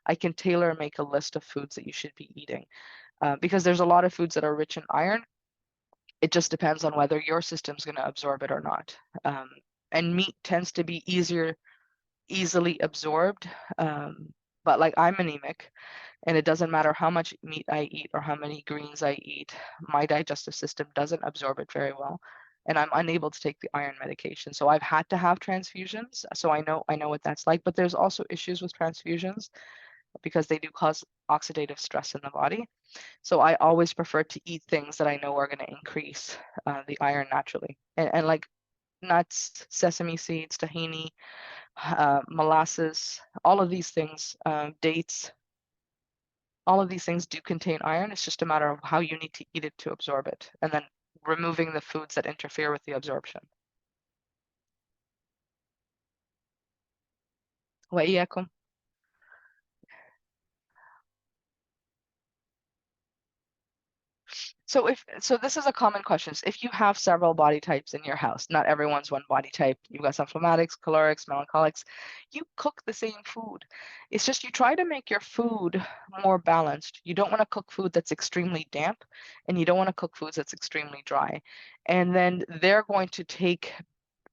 I can tailor make a list of foods that you should be eating because there's a lot of foods that are rich in iron. It just depends on whether your system's going to absorb it or not. And meat tends to be easily absorbed. But like I'm anemic, and it doesn't matter how much meat I eat or how many greens I eat, my digestive system doesn't absorb it very well, and I'm unable to take the iron medication. So I've had to have transfusions. So I know what that's like. But there's also issues with transfusions because they do cause oxidative stress in the body. So I always prefer to eat things that I know are going to increase the iron naturally, and like nuts, sesame seeds, tahini, molasses, all of these things, dates, all of these things do contain iron. It's just a matter of how you need to eat it to absorb it, and then removing the foods that interfere with the absorption. وإياكم. So this is a common question. If you have several body types in your house, not everyone's one body type. You've got some phlegmatics, cholerics, melancholics. You cook the same food. It's just you try to make your food more balanced. You don't want to cook food that's extremely damp, and you don't want to cook foods that's extremely dry. And then they're going to take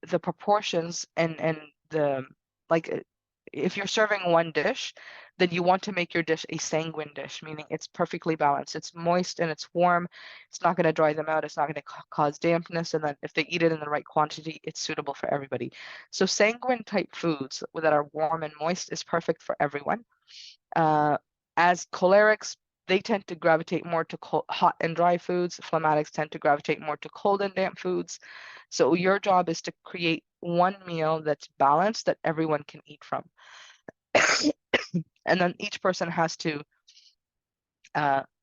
the proportions and the like. If you're serving one dish, then you want to make your dish a sanguine dish, meaning it's perfectly balanced. It's moist and it's warm. It's not going to dry them out. It's not going to cause dampness. And then if they eat it in the right quantity, it's suitable for everybody. So sanguine type foods that are warm and moist is perfect for everyone. As cholerics, they tend to gravitate more to hot and dry foods. Phlegmatics tend to gravitate more to cold and damp foods. So your job is to create one meal that's balanced that everyone can eat from. And then each person has to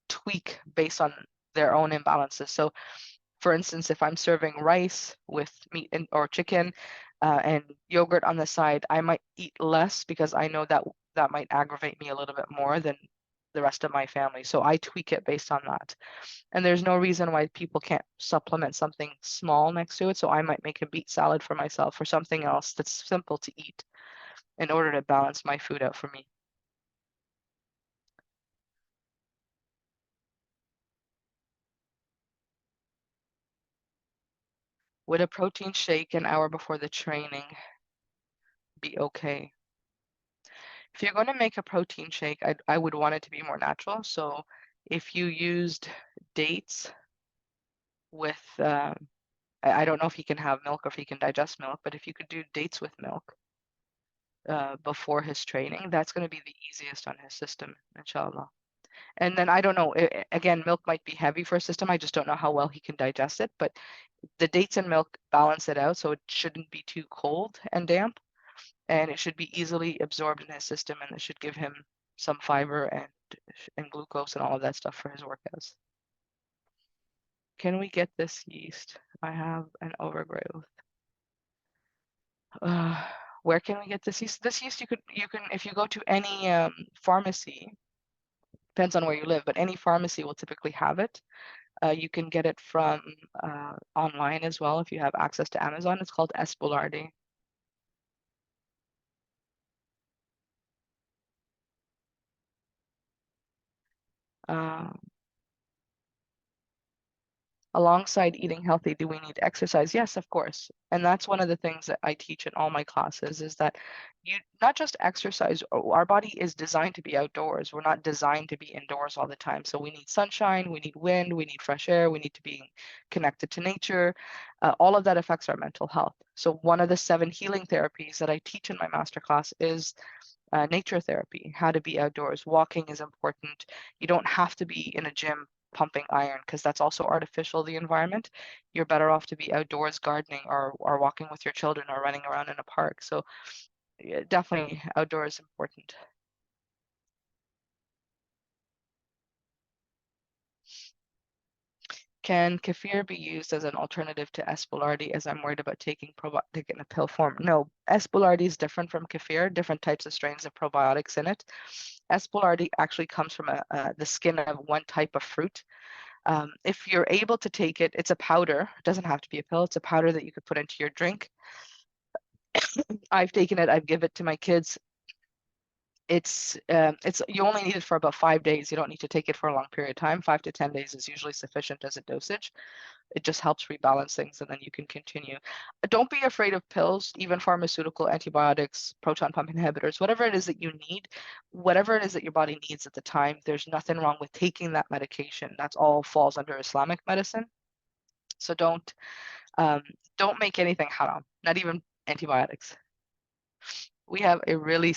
tweak based on their own imbalances. So for instance, if I'm serving rice with meat or chicken and yogurt on the side, I might eat less because I know that might aggravate me a little bit more than the rest of my family. So I tweak it based on that. And there's no reason why people can't supplement something small next to it. So I might make a beet salad for myself or something else that's simple to eat in order to balance my food out for me. Would a protein shake an hour before the training be okay? If you're going to make a protein shake, I would want it to be more natural. So if you used dates with, I don't know if he can have milk or if he can digest milk, but if you could do dates with milk before his training, that's going to be the easiest on his system, inshallah. And then I don't know, again, milk might be heavy for a system. I just don't know how well he can digest it, but the dates and milk balance it out. So it shouldn't be too cold and damp, and it should be easily absorbed in his system, and it should give him some fiber and glucose and all of that stuff for his workouts. Can we get this yeast? I have an overgrowth. Where can we get this yeast? This yeast you can if you go to any pharmacy, depends on where you live, but any pharmacy will typically have it. You can get it from online as well if you have access to Amazon. It's called Espoulardi. Alongside eating healthy, do we need exercise? Yes, of course. And that's one of the things that I teach in all my classes is that you not just exercise, our body is designed to be outdoors. We're not designed to be indoors all the time. So we need sunshine, we need wind, we need fresh air, we need to be connected to nature. All of that affects our mental health. So one of the 7 healing therapies that I teach in my masterclass is nature therapy, how to be outdoors. Walking is important. You don't have to be in a gym pumping iron because that's also artificial, the environment. You're better off to be outdoors gardening or walking with your children or running around in a park. So yeah, definitely outdoors is important. Can kefir be used as an alternative to Espoulardi, as I'm worried about taking probiotic in a pill form? No, Espoulardi is different from kefir, different types of strains of probiotics in it. Espoulardi actually comes from the skin of one type of fruit. If you're able to take it, it's a powder. It doesn't have to be a pill. It's a powder that you could put into your drink. I've taken it. I've given it to my kids. It's you only need it for about 5 days. You don't need to take it for a long period of time. 5 to 10 days is usually sufficient as a dosage. It just helps rebalance things, and then you can continue. Don't be afraid of pills, even pharmaceutical antibiotics, proton pump inhibitors, whatever it is that you need, whatever it is that your body needs at the time. There's nothing wrong with taking that medication. That's all falls under Islamic medicine. So don't make anything haram, not even antibiotics. We have a really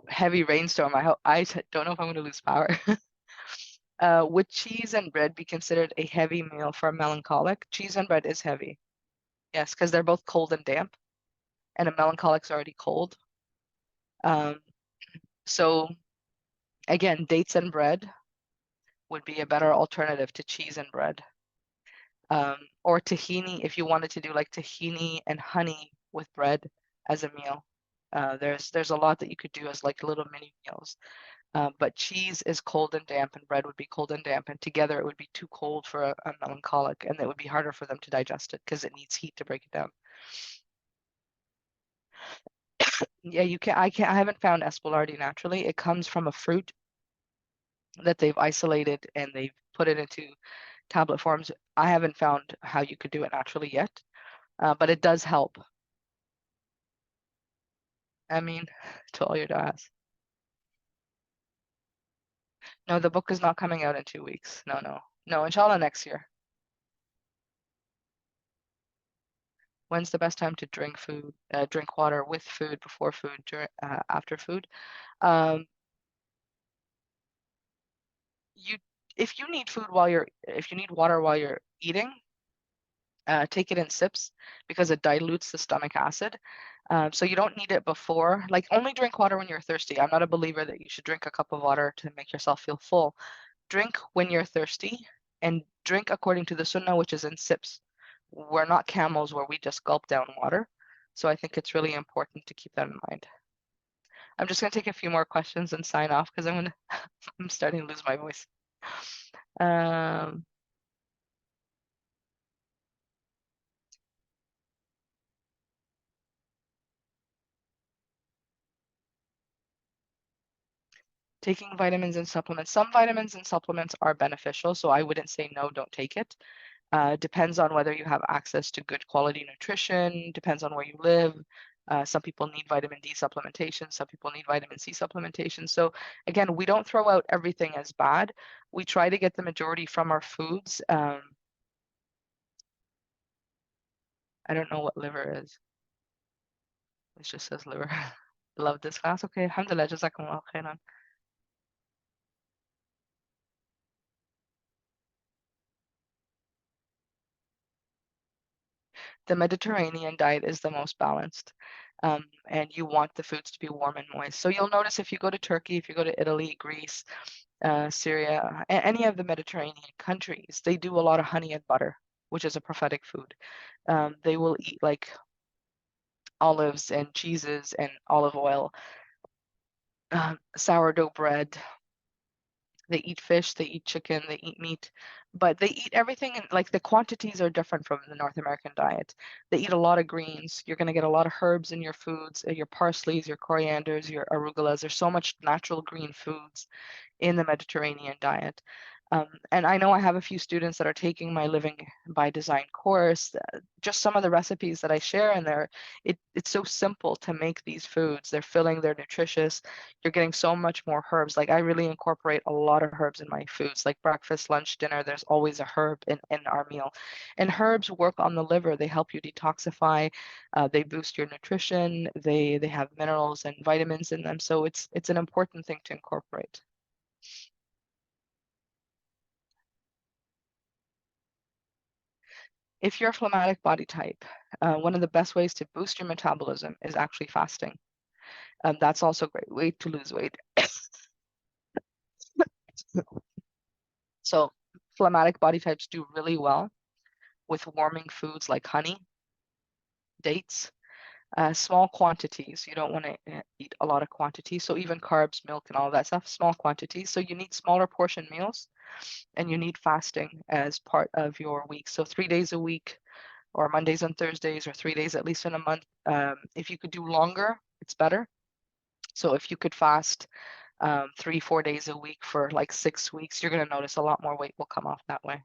heavy rainstorm. I don't know if I'm going to lose power. Would cheese and bread be considered a heavy meal for a melancholic? Cheese and bread is heavy. Yes, because they're both cold and damp, and a melancholic's already cold. So again, dates and bread would be a better alternative to cheese and bread. Or tahini, if you wanted to do like tahini and honey with bread as a meal. There's a lot that you could do as like little mini meals. But cheese is cold and damp, and bread would be cold and damp, and together it would be too cold for a melancholic, and it would be harder for them to digest it because it needs heat to break it down. Yeah, I haven't found Espoulardi naturally. It comes from a fruit that they've isolated and they've put it into tablet forms. I haven't found how you could do it naturally yet, but it does help. I mean, to all your du'as. No, the book is not coming out in 2 weeks. No, inshallah next year. When's the best time to drink water with food, before food, after food? If you need water while you're eating, take it in sips because it dilutes the stomach acid. So you don't need it before. Like, only drink water when you're thirsty. I'm not a believer that you should drink a cup of water to make yourself feel full. Drink when you're thirsty, and drink according to the sunnah, which is in sips. We're not camels where we just gulp down water. So I think it's really important to keep that in mind. I'm just going to take a few more questions and sign off because I'm starting to lose my voice. Taking vitamins and supplements. Some vitamins and supplements are beneficial, so I wouldn't say no, don't take it. Depends on whether you have access to good quality nutrition, depends on where you live. Some people need vitamin D supplementation, some people need vitamin C supplementation. So again, we don't throw out everything as bad. We try to get the majority from our foods. I don't know what liver is. It just says liver. Love this class. Okay, alhamdulillah, jazakumullah khairan. The Mediterranean diet is the most balanced. And you want the foods to be warm and moist. So you'll notice if you go to Turkey, if you go to Italy, Greece, Syria, any of the Mediterranean countries, they do a lot of honey and butter, which is a prophetic food. They will eat like olives and cheeses and olive oil, sourdough bread. They eat fish, they eat chicken, they eat meat, but they eat everything, and like the quantities are different from the North American diet. They eat a lot of greens. You're going to get a lot of herbs in your foods, your parsleys, your corianders, your arugulas. There's so much natural green foods in the Mediterranean diet. And I know I have a few students that are taking my Living by Design course. Just some of the recipes that I share in there, it's so simple to make these foods. They're filling, they're nutritious. You're getting so much more herbs. Like I really incorporate a lot of herbs in my foods, like breakfast, lunch, dinner. There's always a herb in our meal. And herbs work on the liver. They help you detoxify. They boost your nutrition. They have minerals and vitamins in them. So it's an important thing to incorporate. If you're a phlegmatic body type, one of the best ways to boost your metabolism is actually fasting. That's also a great way to lose weight. So phlegmatic body types do really well with warming foods like honey, dates, small quantities. You don't want to eat a lot of quantities. So even carbs, milk, and all that stuff, small quantities. So you need smaller portion meals, and you need fasting as part of your week. So 3 days a week, or Mondays and Thursdays, or 3 days at least in a month. If you could do longer, it's better. So if you could fast 3-4 days a week for like 6 weeks, you're going to notice a lot more weight will come off that way.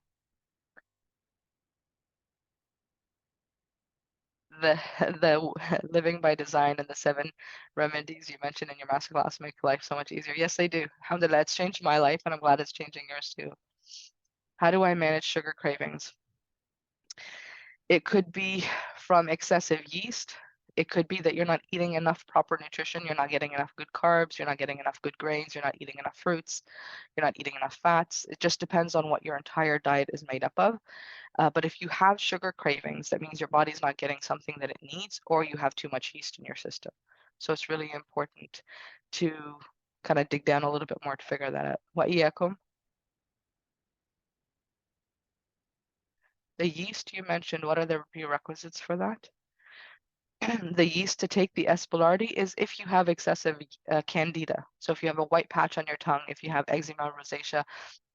The Living by Design and the 7 remedies you mentioned in your masterclass make life so much easier. Yes, they do. Alhamdulillah, it's changed my life, and I'm glad it's changing yours too. How do I manage sugar cravings? It could be from excessive yeast. It could be that you're not eating enough proper nutrition. You're not getting enough good carbs. You're not getting enough good grains. You're not eating enough fruits. You're not eating enough fats. It just depends on what your entire diet is made up of. But if you have sugar cravings, that means your body's not getting something that it needs, or you have too much yeast in your system. So it's really important to kind of dig down a little bit more to figure that out. Wa iyyakum. The yeast you mentioned, what are the prerequisites for that? The yeast to take the Espelardi is if you have excessive candida. So if you have a white patch on your tongue, if you have eczema, rosacea,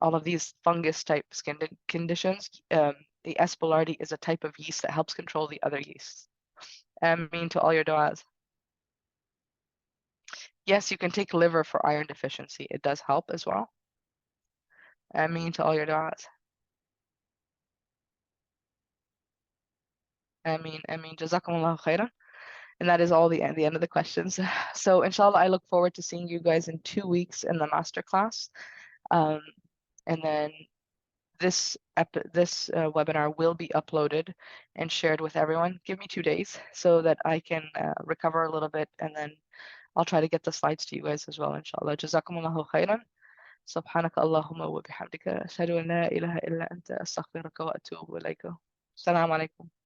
all of these fungus type skin conditions, the Espelardi is a type of yeast that helps control the other yeasts. Ameen to all your du'as. Yes, you can take liver for iron deficiency. It does help as well. Ameen to all your du'as. Ameen, ameen. Jazakumullahu khairan. And that is all the end of the questions. So inshallah, I look forward to seeing you guys in 2 weeks in the masterclass. And then this webinar will be uploaded and shared with everyone. Give me 2 days so that I can recover a little bit, and then I'll try to get the slides to you guys as well, inshallah. Jazakumullahu khairan. سبحانك اللهم وبحمدك أشهد أن لا إله إلا أنت أستغفرك وأتوب إليك. السلام عليكم.